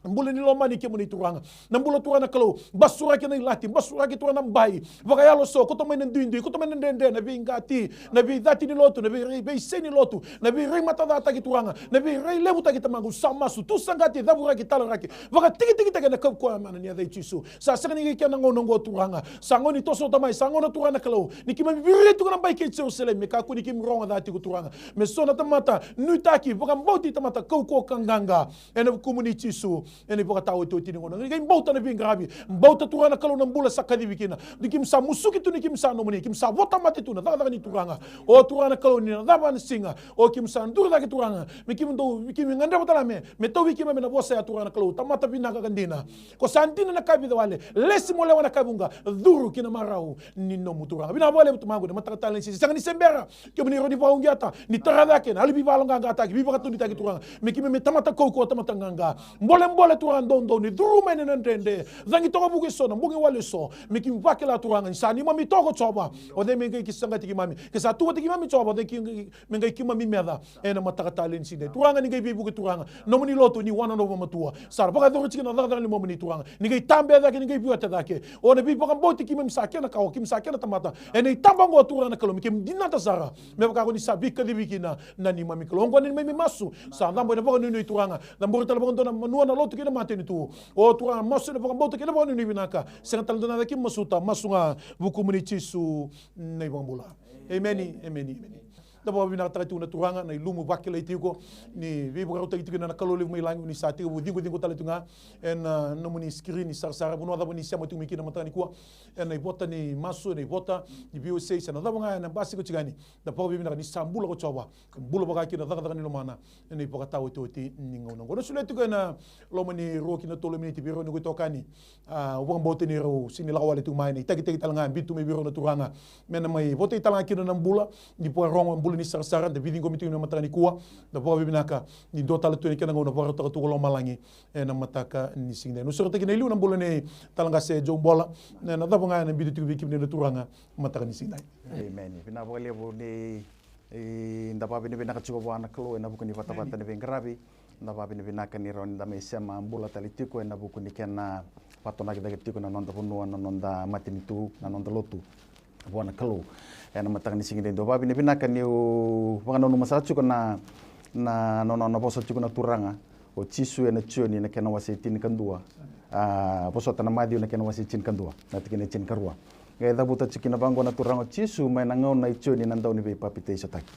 mbula ni lomani ke muni turanga na mbula turana kalau basura ke na lati basura ke turana mbai baka yalo so ko to men ndindi ko to men ndende na bi ngati na bi dati ni lotu na bi seni lotu na bi rei mata data ke turanga na bi rei lebu ta ke tamangu sama su tu sangati dabura ke talanga ke baka tiki ta ke na ko mana ni ada chisu sa sangani ke na ngono ngo turanga sangoni to so tamai sangono turana kalau ni ki mami bire tu kana bai ke sele me ka ku ni ki mronga dati ko turanga me so na tamata nuitaki baka mbauti tamata ko kanganga ena kumuni chisu ene baka tawo to tini ngono ngai mbauta na bingrabi mbauta turana kalau na mbula sakadi bikina dikim sa musuki tu nikim sa no muni kim sa vota mate tu na daga ni turanga o turana kalau ni na daba singa o kim sa ndur da ke turanga me kim nganda botala me to wikim me na bosa ya turana kalau tamata binaka kandina ko santina na kabi wale lesi mo lewana kabunga duru kina marau ni no muturanga bina wale mutumangu na mataka talen sisi sanga ni sembera ke ni rodi baungiata ni tarada ke na alibi balonga ngata ki bibaka tu ni taki turanga me kim me tamata koko tamata nganga mbole turanga dondo ni duru mene nende zangi toka buge so na buge wale so me kim vakela turanga sani mami toko choba o de me ngai kisanga tiki mami ke sa tu tiki mami choba de ki me ngai ki mami meda ena mataka talen sisi turanga ni ngai bibuge turanga no muni loto ni wana no matua sar baka do chiki na daga ni mami turanga ni ngai tambe da ke ni ngai biwata da ke o ne bi baka boti ki mami sakena ka o kim sakena tamata ena tambango turanga kalo me kim dinata sara me baka ko ni sabi ka dibikina na ni mami kalo ngoni me masu sa ndambo ne baka ni turanga ndambo tala baka na manua na loto kina mateni tu o turanga masu ne baka boti kina baka ni binaka senga tal dona ki masuta masunga buku muni chisu nei bambula amen dabo bina tatu na turanga na ilumu bakela itiko ni vibu rota itiko na kalole mai langi ni sati bu dingo tale tunga en no muni screen ni sara buno dabo ni siamo tumi kina matani kwa en na ibota ni maso ni ibota ni bio sei sana dabo nga na basi ko tigani da po bina ni sambula ko choba bula baka kina daga ni lomana en ni baka tawo toti ni ngono ngono sule tuka na lomani roki na tolo miniti biro ni ko tokani ubang bote ni ro sini lawale tu mai ni tagi talanga bitu me biro na turanga mena mai bote talanga kina na bula ni po rongo ni sara de vidingo mitu na matani kuwa da po binaka ni do tala tu ni kana ngona varo to lo malangi na mataka ni singne no sorte ki nelu na bolo ne talanga se jo bola na da bonga na bidu tu bikim ne turanga mataka ni singne amen bina bo le bo ni nda pa bina bina ka chuko bana klo na buku ni fata ne bengrabi nda pa bina ka ni ron da me sema bula talitiko na buku ni kana patona kita tiko na nonda punua na nonda matini tu na nonda lotu buana klo na matang ni singin do babi ni binakan yu pangano no masala chuko na poso chuko na turanga o chisu na chuo ni na kena wase tin kandua posota na madi na kena wasi chin kandua na tikine chin karua ngai da buta chikina bango na turango chisu mai na ngau na icho ni nandau ni be papite so taki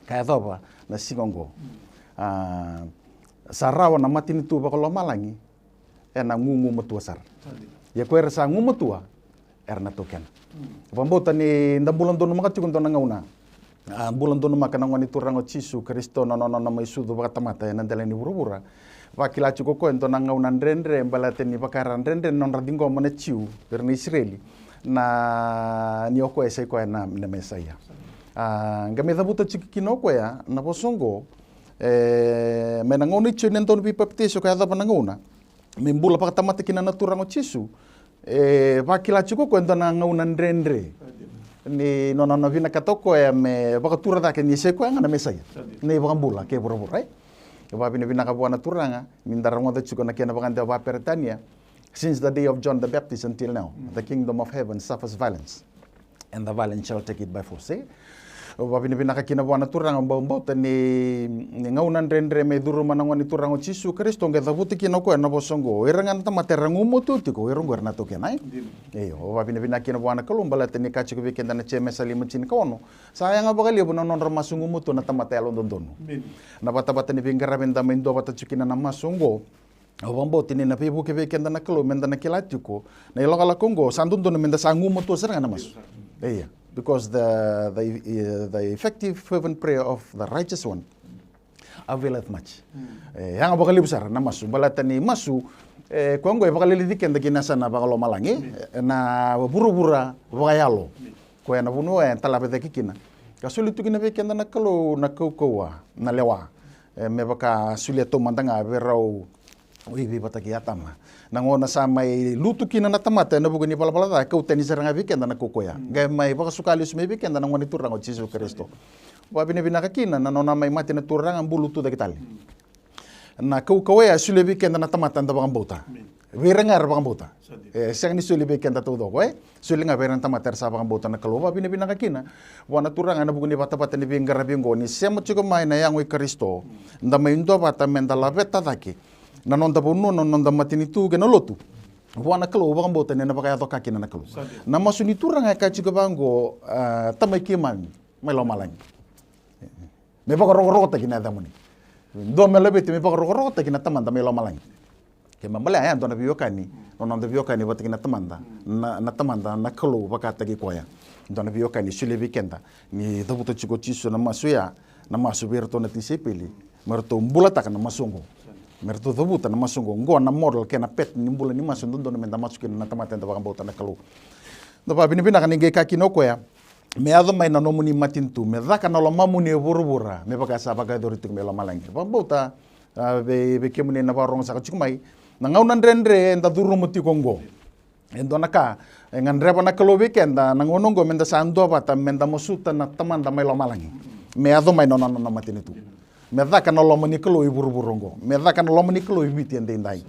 kaya doba na singongo sarawa na matini tu ba kolo malangi na ngungu matua sar ya koe sa ngungu matua na token pambota ni nda bulan dono maka tikon na ngauna bulan dono maka na ngani turango chisu Kristo na mai sudu ba tamata na dela ni burubura wakila chuko ko ento na ngauna ndrendre mbalate ni bakara ndrendre non radingo mona chiu per ni Israeli na ni oko ese ko na Mesaia ngame da buta chikino ko ya na posongo me na ngoni chiu nento ni baptizo ka da pananguna mimbula pa tamata kina na turango chisu wakila chuko ko ento na ngauna ndrendre ni nona na vina katoko me bakatura da ke ni se ko na Mesaia ni bakambula ke burubura Wa bina ka buana turanga mindarang wada chuko na kena baganda wa Peretania since the day of John the Baptist until now the kingdom of heaven suffers violence and the violent shall take it by force wa bina ka kena buana turanga mbauta ni ngaunan rendre me duru manangwani turango Chisu Kristo nge dabuti kina ko na bosongo irangan tamaterangu motutiko irungo na to kenai wa bina kena buana kalumbala teni kachi ko weekend na cheme salimo chin kono sayang abagali bu non masungu mutu na tamatelo dondono na bata ni bingara benda mendo bata chukina na masungo Obambo tini na pibu ke weekend na kalu menda na kilatuko na ilokala Kongo sandundo menda sangu mutu seranga na masu because the effective fervent prayer of the righteous one availeth much. Yang abakali besar na masu balatani masu Kongo abakali lidiken da kinasa na bakalo malangi na buru-bura bakayalo ko na bunu talabe da kikina kasulitu kina weekend na kalu na kokoa na lewa me baka suliato mandanga berau Uibi bataki atama. Nangona sa may luto kina na tamata na bugani palapalata kau teni seranga weekend na kukoya. Gay may baka sukali sumay weekend na ngoni turang o Jesu Kristo. Wa binibina kakina na nona may mati na turang ang buluto da kitali. Na kukoya sule weekend na tamata na bakang bota. Wirangar bakang bota. Siyang ni sule weekend na todo ko sule nga wirang tamata sa bakang bota na kaluwa binibina kakina. Wa na turang na bugani bata-bata ni bingar bingo ni siya mo chiko may na yang Kristo. Nda may indo bata mendalabet tataki. Na nonda bono nonda matini tu gena lotu wana kalo ba mbota ne na baka to kakina na kalo na masuni turanga ka chiga bango tamai kiman mai lo malang me baka ro ta kina da moni do me lebete me baka ro ta kina tamanda mai lo malang ke mambala ya dona biokani nonda biokani bata kina tamanda na tamanda na kalo baka ta ki koya dona biokani sule weekenda ni dabuto chigo chiso na masuya na masu berto na tisepeli merto mbulata kana masungo Mertu dabuta na masungo ngo na model kena pet nimbula ni masun dondo menda masukin na tamata nda bakambota na kalu. Nda binibina kan nge kakino ko ya. Me ado mai na nomuni matintu me daka na lo mamuni burubura me baka sa baka doritik me lo malangi. Bambota be kemuni na barong sa kachumai na ngaunan rendre nda duru muti kongo. Endo naka ngandreba na kalu weekend na ngonongo menda sa ando bata menda mosuta na tamanda me lo malangi. Me ado mai no matinitu. Medha kana lomo ni kalo iburu-burungo. Medha kana lomo ni kalo ibiti ande indai.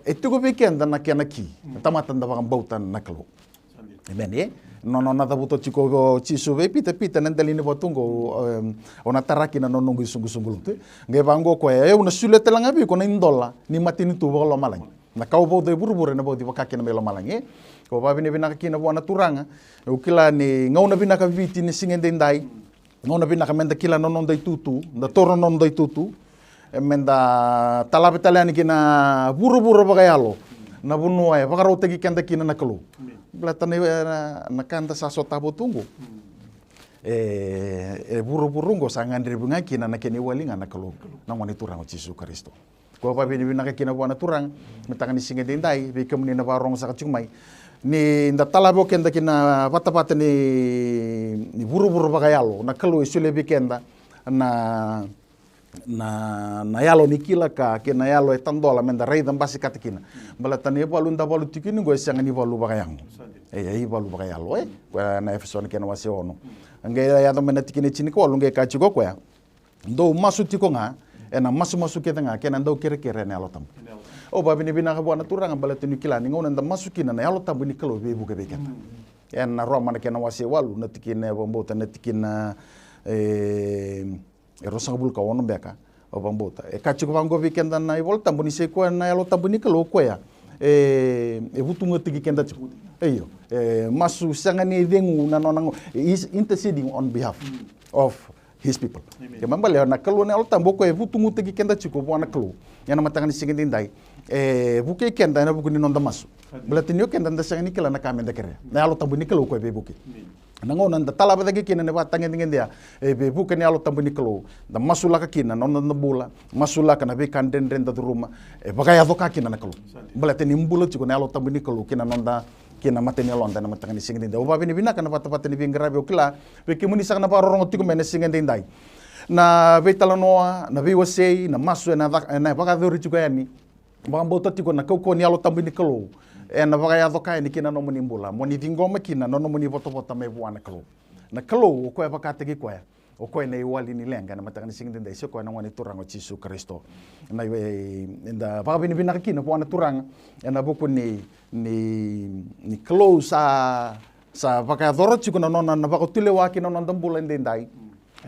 Itu ko weekend na kena ki. Tamatan da bakang bautan na kalo. Amen no na dabuto chiko chisu ve pita nandali ni botungo ona taraki na nonongo sungu-sungu te. Nge bango ko una sulete lang abi ko na indola ni matini tu lo malang. Na kau bo de buru-buru na bo di bakaki na melo malang Ko ba bini kinakina bo na turanga. Ukila ni ngauna binaka viti ni singende indai. Ngona bina kamenda kila nonon dai tutu, da toro non dai tutu, menda talabe talani kina buru-buru bagayalo, na bunuai, bakarote ki kenda kina nakalu. Blatane na kanda sa sotabo tunggu. Buru-burungo sa ngandri bunga kina na kini walinga nakalu, na ngoni turang o Jesu Kristo. Ko pa bina kina buana turang, mitangani singe dindai, bikamuni na barong sa kachumai. Ni nda talabo kenda kina pata-pata ni buru-buru bagayalo na kalu isule bikenda na yalo ni kila ka kina yalo etandola menda reidam basi katikina balatani balu nda balu tikini go isanga ni balu bagayang ai balu bagayalo na efson kena wase ono nge ya do mena tikini chini ko lunge ka chigo ko ya ndo masu tiko nga ena masu keta nga kena ndo kere ne alotam o ba bina ka buana turanga balatani kila ni ngona nda masukina na alotam ni kalo be buke bekenda na roma na kena wase walu na tikine bombota na tikina rosangabul ka wono beka o bambota ka chiko bango weekend na volta buni se ko na alotam ni kalo ko ya vutunga tiki kenda chiku eyo masu sangani dengu na nonango is interceding on behalf of his people ke mambale na kalu ne alta mboko vutungu tiki kenda chiku bona kalu yana matangani singindi ndai buke kenda na buku ni nonda masu belatinyo kenda nda sangani kala na kamenda kere na alo tambu ni kalu ko be buki nango nanda tala bada kina ne watangen dingen dia be buke ni alo tambu ni kalu da masula ka kina nonda na bula masula kana be kanden renda ruma bagaya doka kina na kalu belatini mbula chiku ne alo tambu ni kalu kina nonda kina mateni londa na matangani singindi nda oba bini bina kana pata ni bingarabe okila be kimuni sakana parorong tiku mene singindi ndai na be talanoa na be Osea na masu na baga dori chiku yani bambota tiku na kauko ni alo tambu ni kalu na bagaya doka ni kina no muni mbula moni vingoma kina no muni voto me buana kalu na kalu ko baka tegi ko ya o ko nei wali ni lenga na matangani singindi ndai so ko na wani turango Yesu Kristo na inda baga bini bina kina buana turanga na buku ni close sa baka doro chiku na nona na baka tule waki na nonda mbula ndai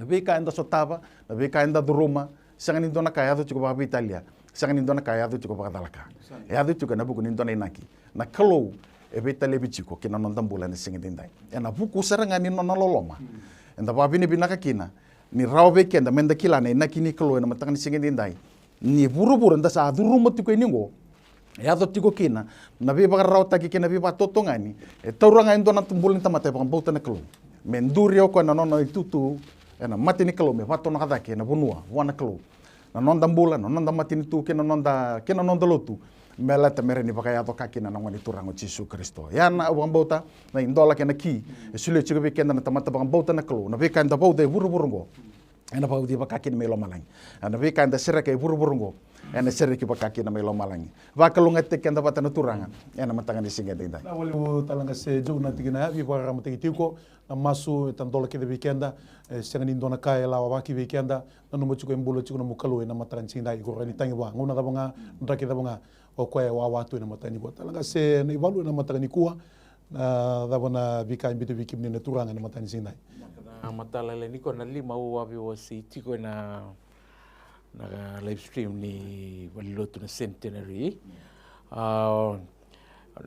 be ka enda sotava na be ka enda Rotuma sangani dona kaya do chiku baka Italia sangani dona kaya do chiku baka dalaka ya do chiku na buku ni dona inaki na kalo be tale bichiko kina nonda mbula ni singindi ndai na buku saranga ni nona loloma enda baka bini binaka kina ni raw be kenda menda kila na inaki ni kalo na matangani singindi ndai ni buru nda sa Rotuma tiku ningo ya do tigo kina na be baga raw taki kina be batotongani tauranga indona tumbulin tamate bang bauta na kalo mendurio ko na nona itutu na matini kalo me batona kada ke na bunua wana kalo na nonda mbula na nonda matini tu kina nonda lotu mela tamere ni baga ya do kakina na ngani turango Yesu Kristo ya na bang bauta na indola kena ki sule chigo be kenda na tamata bang bauta na kalo na be kanda baude buru ena pau di bakaki na melo malangi ana be kanda sereke buru ena sereke bakaki na melo malangi va kalunga te kenda batana turanga ena matangani singa dindai na wale talanga se jo na tigina vi para ramate tiko na masu tandola ke de weekenda sengani ndona kai la waki weekenda na no chuko embulo chuko na mukalo na matangani singa ko rani tangi wa ngona da banga ndake da banga o ko wa watu na matani bo talanga se na ivalu na matangani kuwa na da bona vika imbitu vikimni na turanga na matani singa matala le niko na lima u wapi wasi tiko na live stream ni walilotu na centenary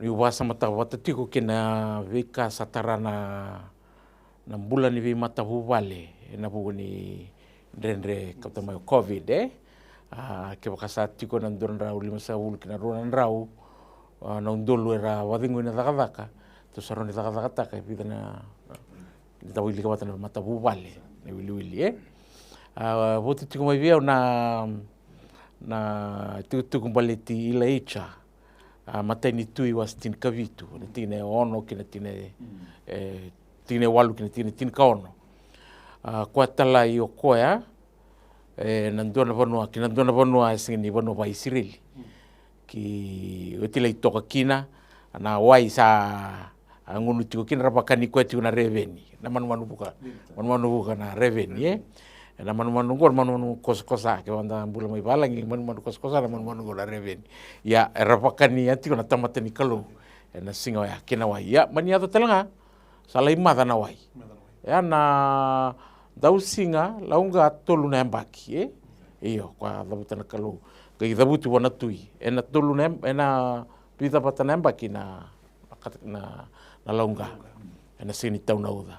ni wasa mata wata tiko kena vika satara na mbula ni vi mata vale na bugu ni rendre kapta covid ke bakasa tiko na ndon rau lima sa ul kina rona rau na undolu era wadingo na dakadaka to saroni dakadaka taka pidana ta wili ka watana mata vale ne wili votu tiko mai via na tu kumbaleti Iliesa matani tui was tin kavitu na tine ono kina tine walu kina tin kaono kwa tala i okoya na ndona vanua singini vanua va Israeli ki otila i toka kina na wai sa ngunu tiko kina rapakani kwa tiko na reveni na manu buka na reveni na manu kosa ke wanda mbula mai balangi manu kosa na manu na reveni ya rapakani ya tiko na tamatani kalu na singa ya kina wai ya mani ato talanga salai mata na wai ya na dau singa launga tolu na mbaki iyo kwa dabutana kalu kai dabutu wana tui ena tolu na ena pita patana mbaki na launga ena sini tau na uda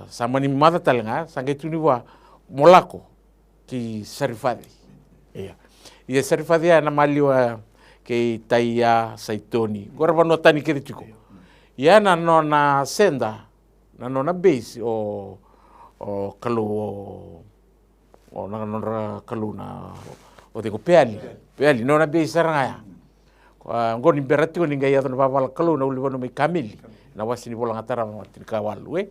sama ni mata talanga sangai tuni wa molako ki sarifadi iya sarifadi na maliwa ke taia saitoni gora vano tani ke tiko ya na nona senda na nona base o kalu o na nona kalu na o de peali nona base saranga ngoni berati ko ninga ya na bawal kalu na ulivano mai kamili na wasini bola ngatara matin kawalu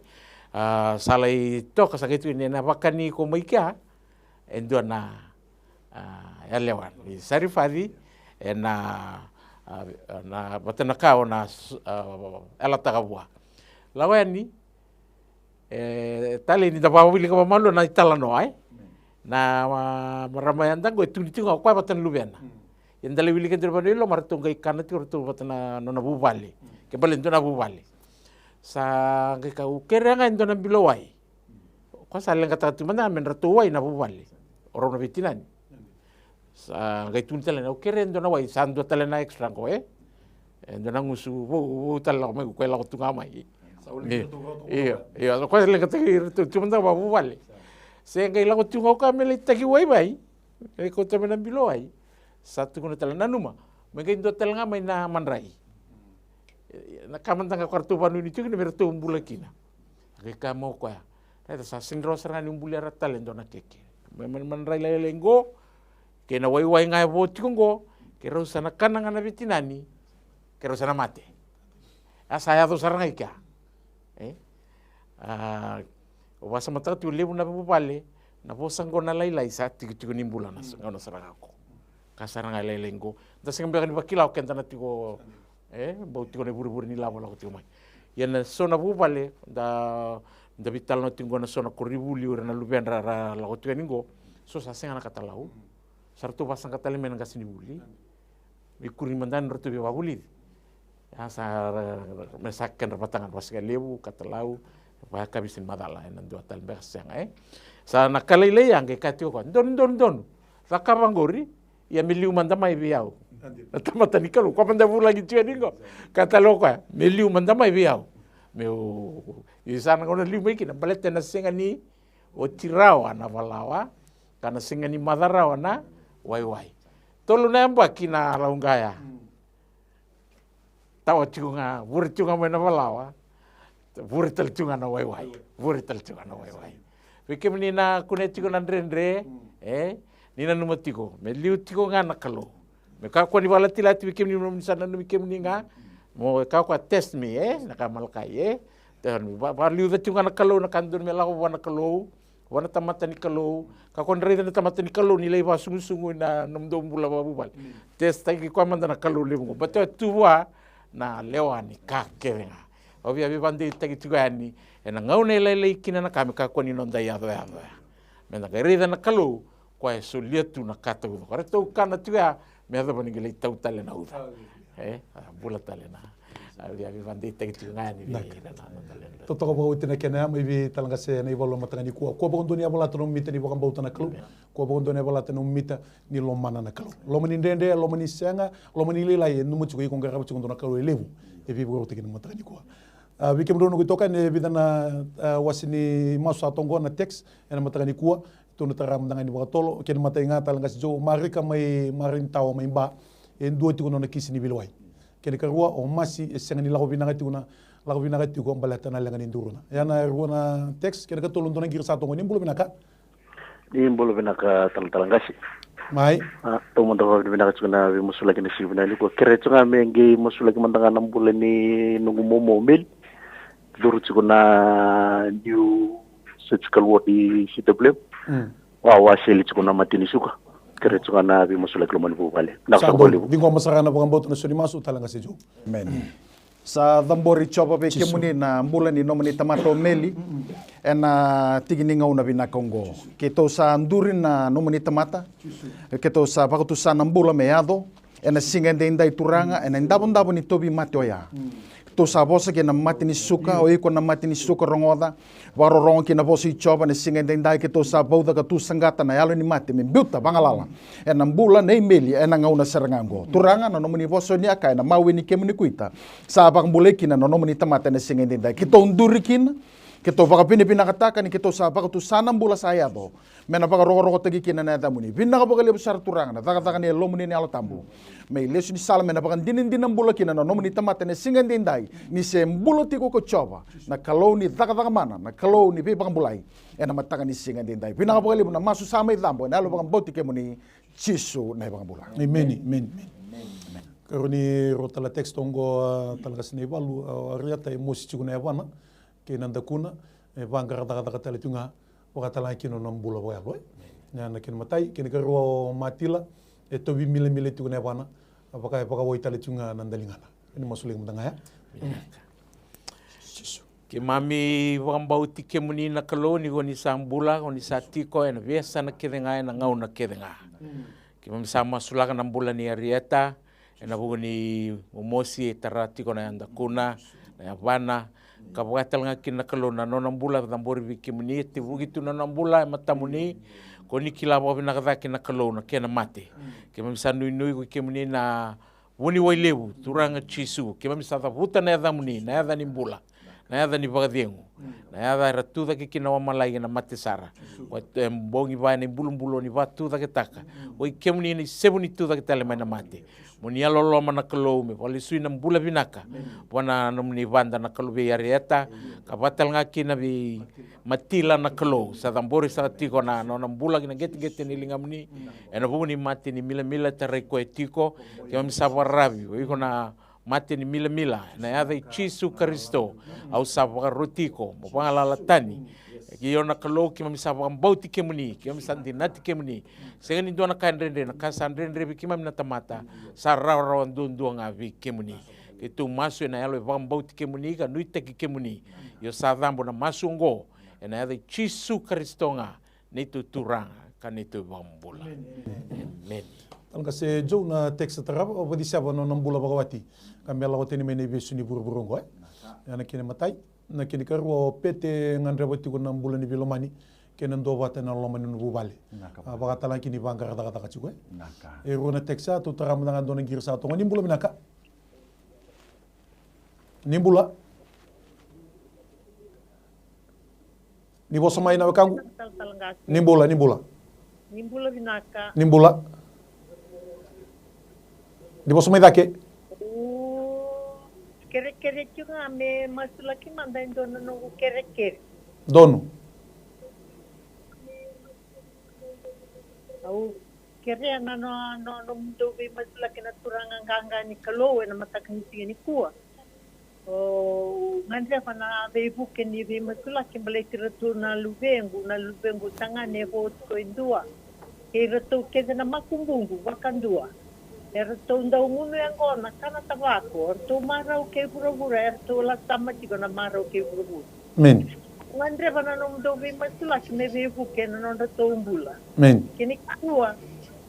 salai toka sakitu ni na bakani ko mai kia endo na ya lewan sarifadi na batana kao na ela tagawa lawani tali ni dapawa wili ka malu na itala no ai na maramayanda go tunitinga kwa batana lubena yandale wili ka dirba lo martunga ikana ti ortu batana nona bubali ke balendo na bubali sa ka ukerenga ndona bilowai ko salenga tatu manda men ratu wai na bubali oro na bitinani sa gai tun tele na kere ndo na wai sando tele na extra ko ndo na ngusu wo tele la me ko la tu ngamai iya ko le ka te tu manda wa wale se gai la ko tu ka me le taki wai bai ko te na bilo ai satu ko tele na numa me gai ndo tele ngamai na manrai na kamantanga kwartu panu ni chukini mertu umbula kina reka mo kwa ta sa sindro serani umbula ratale ndo na keke manrai la lengo ke na wai ngai bo tikungo ke ro sana kananga na vitinani ke ro sana mate asa ya do saranga ika o basa mata tu lebu na bupale na bo sango na lai sa tikuni umbula na ngono saranga ko kasaranga la lengo da singa ni bakila o kenta na tiko bau tiko ne buru-buru ni lava lau tiko mai. Ia na sona bupale, da vital no tingo na sona koribuli ura na lupian ra lau tiko ningo, so sa senga na kata lau, sartu pasang kata le menang kasini buli, ikuri mandan rotu biwa buli. Ya sa mesakan rapatangan pasca lebu kata lau, pa kabisin madala na dua tal bersang Sa nakalele yang ke katio kon don. Sa kabangori, ia miliu mandamai biau. Tamata ni kalu ko panda lagi tua ningo kata loka meliu mandamai biau meu isana ngona liu mai kina balete na singa ni o tirao ana valawa kana singa ni madara na wai tolu na amba kina laungaya tawa tiunga burtiunga mena valawa burtel tiunga na wai burtel tiunga na wai wikemni na kunetigo na ndrendre nina numatiko meliu tiko ngana kalu me ka ko ni wala tilati bikim ni nom sana no bikim ni nga mo ka ko test me nakamalkai dan ba liu da tunga nakalo na kandur me la wana kalo wana tamata ni kalo ka ko ndre na tamata ni kalo ni leba sungu na nom do bula babal test tai ko manda na kalo le mo bato tuwa na lewani ka kevenga obia bi bandi tagi tugani ena ngaune lele kina na kami ka ko ni non dai ado me na gerida na kalo ko e solietu na kata ko reto kana tuga me ada bani gele tau tale na uda bula tale na dia vi vandi te tu ngani vi to to ko utina kena mai vi talanga se nei volo matanga ni ko bondo ni abola to mita ni bokam bauta na klu ko bondo ni abola to mita ni lo mana na klu lo mani ndende lo mani senga lo mani lila ye numu chuko ko ngara chuko na klu levu e vi bo te matanga ni ko vi kemdo no toka ne vi dana wasini maso atongo na text ena matanga ni ko to no taram danga ni wakatolo ken matainga talanga se jo marika mai marintawa mai ba en duo tiko no na kisini bilwai ken karua o masi senga ni lago binanga tiko balata na langa ni nduruna yana ruona text ken ka tolo ndona girsa to ngoni mbulo binaka talangasi mai to mo ndo binaka tsuna vi musula ken sibina ni ko kere tsunga mengi musula ken mandanga nambule ni nungu momo mil duru tsiko na new surgical ward di CW wa seli tsiko na matini suka kere tsiko na vi musula ken manu bale na ko bole dingo masarana bangambot na soni masu talanga se jo men sa dambori chopa pe kemuni na mbula ni nomani tamato meli ena tigininga una bina kongo keto sa anduri na nomani tamata keto sa pakutu sa nambula meado ena singende indai turanga ena ndabo ni tobi matoya to sa bosa ke na mati ni suka o iko na mati ni suka rongoda waro rongo ke na bosa i chopa ne singende indai ke to sa bauda ka tu sangata na yalo ni mati me buta bangalala ena mbula nei meli ena ngauna serangango turanga na nomani boso ni aka ena mawi ni kemuni kuita sa bang bulekina na nomani tamata ne singende indai kito undurikin kito baka pinakataka ni kito sa baka tu sanam bula saya do mena baka rogo tagi kina na damuni pinaka baka lebu sar turanga na taka ni lomuni ni alo tambu me lesu ni sala mena baka dinin bula kina na nomani tamata ne singende indai ni se mbulo tiko ko choba na kalau ni taka mana na kalau ni pe baka bulai ena mataka ni singende indai pinaka baka lebu na masu sama i dambo na alo baka boti kemuni chisu na baka bula amen karoni rotala text ongo talaga Naivalu ariata emosi chukuna yawana ke nanda kuna bangara daga tele tunga wakatala kino nambula wa boy nyana kin matai kin karo matila tobi mile tuna yawana apaka wo tele tunga nandalingana ini masuling mdanga ya ke mami wambau tike muni na kaloni goni sambula goni satiko ena vesa na kedenga na ngau na kedenga ke mami sama sulaka na mbula ni arieta ena bugoni momosi taratiko na anda kuna na yavana ka wakatal nga kina kalo na nonang bula tambori vi kimuni te vugi tu nonang bula e matamuni ko ni kila wa na kada kina kalo na kena mate ke mamisa nui ko kimuni na woni wailewu turanga chisu ke mamisa ta vuta na da muni na da ni bula na ada ni vagadengu na ada ratuda ke kina wa malai na mate sara wa bongi vai ni bulumbulo ni vatu da ke taka o kimuni ni sebuni tu da ke tele mai na mate moni alolo mana kalo me wali sui na bula binaka wana nomni vanda na kalo be yarieta ka batal nga kina bi matila na kalo sa tambori sa tiko na no na bula kina gete ni lingamni ena buni mati ni mila tarai ko etiko ke mam sabarabi o iko na mati ni mila na ada Jesu Kristo au sabara rotiko mo pangala tani ki ona kalo ki mam sabara bauti kemuni ki mam sandinati kemuni sengani dona kandrende na kasandrende bi ki mam na tamata sarara ndundu nga vi kemuni ke tu masu na yalo vam bauti kemuni ka nuita ki kemuni yo sadambo na masungo na ada Jesu Kristo nga ni tuturanga kanito vambula amen. Ang kasi Joe na text tarap o pwede siya no ng bula bagawati. Kami ala ko tinimay na ibiso ni buru-burong ko Yan ang kinamatay. Na kinikaru pete ngandrawati ko ng bula ni Vilomani. Kinando wate na lomani no bubali. Baka talang kinibang kata-kata chiko Ero na text sa tutaram na nga doon ng girsa to. Ngani bula minaka? Nimbula? Nibo samay na wakangu? Nimbula. Nimbula binaka. Nimbula. Di ba sumay dake? Kere-kere juga me masulaki mandain dono nunggu kere-kere. Dono. Au kere na no mundo be masulaki na turanga ganga ni kalo na matakan singa ni kuwa. O ngandre fa na be buke ni be masulaki balai tiratu na lubengu tanga nevo ko indua. Kere to kede na makumbungu wakandua. Erto ndau ngunu yang kona kana tabako erto marau ke pura-pura erto la sama tiko na marau ke pura-pura. Men. Ngandre bana no ndo be masula kime be buke no ndo tombula. Men. Kini kuwa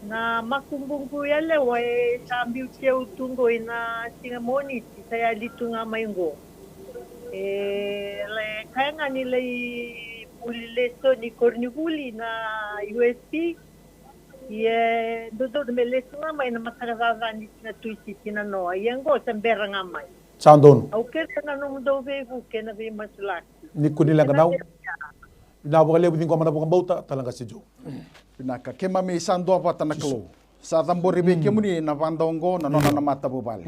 na makumbungu ya lewa e sambi uke utungo ina singa moni saya litunga maingo. Le kaya ni le uli leso ni kornibuli na USP. Ye dodo me leso mai na matagaza ni na tuisi tina no yengo sembera ngamai Sandon. au kera na no do vevu ke na ve masulaki Ni kunila ganau. Ina ba lebu din ko mana bukang bauta talaga si Jo. Pinaka ke mami sando apa tanaklo. Sa tambori be kemuni na vandongo na nona na mata bubale.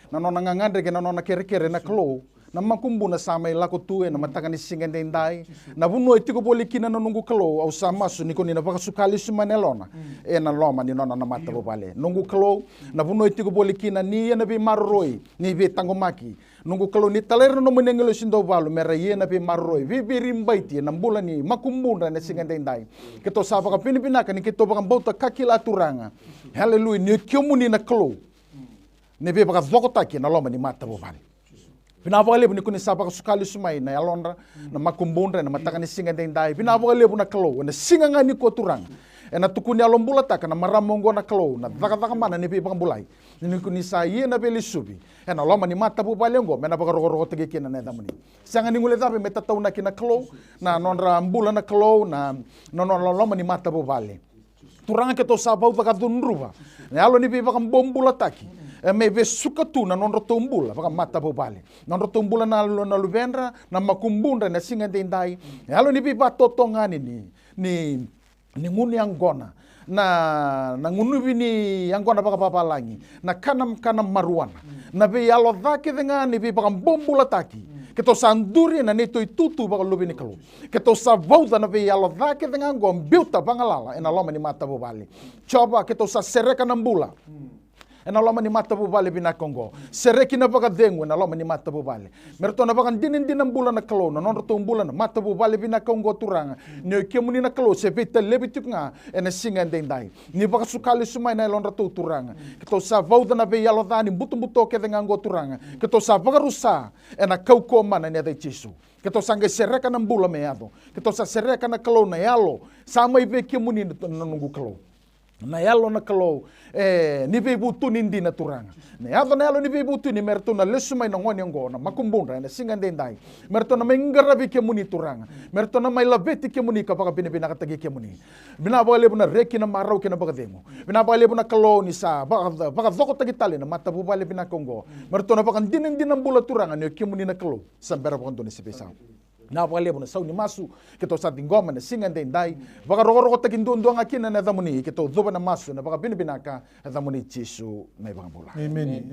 Na nona ngangandre ke na nona kere na klo. Na makumbu na sama ilako tue na matakani singendendai na vuno itiko boli kina na nungu kalo au sama su niko ni na baka sukali sumanelona na loma ni nona na mata bobale nungu kalo na vuno itiko boli kina ni na be marroi ni be tangomaki nungu kalo ni taler no menengelo sindo balu mera na be marroi vi rimbaiti na mbula ni makumbu na singendendai keto saba ka pinipinaka ni keto baka bauta kakila turanga haleluya ni kiomuni na kalo ni be baka vokotaki na loma ni mata bobale Pinapakalebu ni kuni sapa kasukali sumai na yalonra na makumbundra na matakani singa dendai. Pinapakalebu na kalo na singa ngani ko turang. Na tukuni alombula taka na maramongo na kalo na taka mana ni pipang bulai. Ni kuni sa ye na beli subi. Na loma ni mata bu balengo mena bakaroko tege kina na damani. Sanga ni ngule tabe metatau na kina kalo na nonra mbula na kalo na loma ni mata bu bale. Turang ke to sapa baka dunruba. Na alo ni pipang bombula taki. Me ve suka tu na nonro tombula baka mata bobale nonro tombula na lubendra na makumbunda na singa dendai halo ni pipa totongani ni nguni anggona na ngunu bini anggona baka papalangi na kanam maruana na be yalo dhake dengan ni pipa bombula taki keto sanduri na neto itutu baka lubini kalu keto sa vauda na be yalo dhake dengan gom biuta bangalala ena loma ni mata bobale coba keto sa sereka nambula na loma ni mata bubale binakongo sereki na baka dengu na loma ni mata bubale merto na baka dinin bulan na kalo na non rotong bulan na mata bubale binakongo turanga ni kemuni na kalo se vita lebituk nga ena singa dendai ni baka sukali sumai na lon rato turanga kito sa vauda na be yalo dani buto ke dengan go turanga kito sa baka rusa ena kauko mana ni ada Jesu kito sange sereka na bula meado kito sa sereka na kalo na yalo sama ibe kemuni na nungu kalo na yalo na kalau ni bebu tu nindi na turanga na yalo ni bebu tu ni merto na lesu mai na ngoni ngo na makumbunda na singa dendai merto na mengarabi ke muni turanga merto na mai labeti ke muni ka paka bina katagi ke muni bina bale buna reki na marau ke na baka demo bina bale buna kalau ni sa baka zoko tagi tali na mata bu bale bina kongo merto na baka dinang bula turanga ni ke muni na kalau sambera baka ndoni sepesa na bale buna sau ni masu ke to sa dingoma na singa dendai baka rogo tagi ndondonga kina na damuni ke to zoba na masu na baka bina ka damuni Jesu mai baka bola Amen.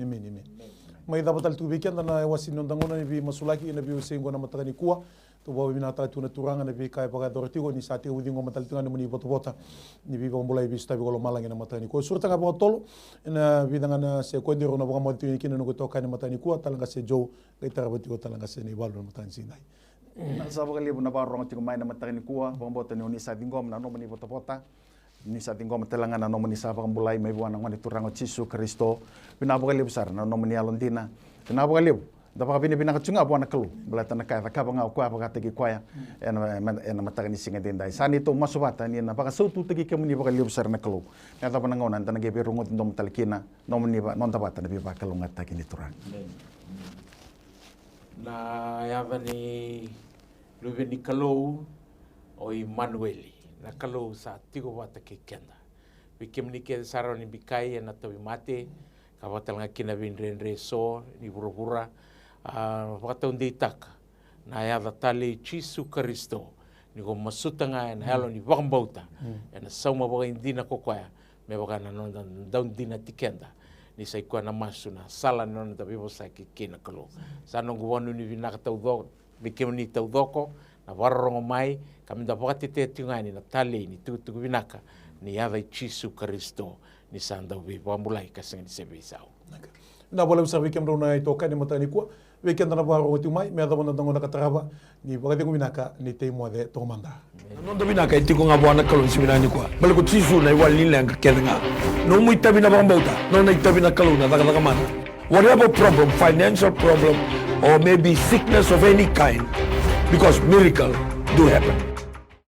Mai dapat tu weekend na wasin nondangona ni bi masulaki na bi usengo na matani kuwa to bawa binata tu na turanga na bi kai paga dortigo ni sati udingo matal tunga ni bota ni bi bombola bi sta bi golo malangi na matani ko surta ka botolo na bi dangana se ko ndiro na baka mo tu kina no ko toka ni matani kuwa talanga se jo kai tarabati ko talanga se ni balu matani sinai na sabu kali bu na barong tigo mai na matani kuwa bombola ni sa dingom na no mani bota ni sa tingom telanga na nomani sa pambulai mai buana ngani turango Jesu Kristo pinabo kali besar na nomani alondina pinabo kali da pa bini bina kacunga buana kelu belata na kaya ka banga kwa banga tegi kwaya ena matagani singa dendai sani to masubata ni na baka sautu tegi kemuni baka liu besar na kelu na ta panangona na ge berungut ndom talkina nomani ba non tabata na bi ba kelu ngata kini turang na yavani luveni kelu o Emmanuel na kalau sa tigo wata ke kenda bikem ni ke saro ni bikai na tawi mate ka wata nga kina bin renre so ni burubura wata undi tak na ya tali Jesu Kristo ni go masuta nga na halo ni wakambauta na sauma baga indina kokoya me baga na non daun dina tikenda ni sai kwa na masu na sala non da bibo sa ke kina kalo sa no go wanu ni vinaka tau do bikem ni tau doko na warrongo mai kami da wakati te tiungani na tali ni tutu binaka ni yava Jesu Kristo ni sanda ubi wambulai kasang ni sebe isao. Na bola usah weekend rona ito ka ni matani kuwa weekend na baro tu mai me adabon na kataraba ni wakati ko binaka ni te mo de to manda. Non do binaka iti ko nga buana kalon siminani kuwa balik ko Jesu na iwal nila ang kakenga no mo itabi na bambauta no na itabi na kalon na daga mana whatever problem financial problem or maybe sickness of any kind because miracle do happen.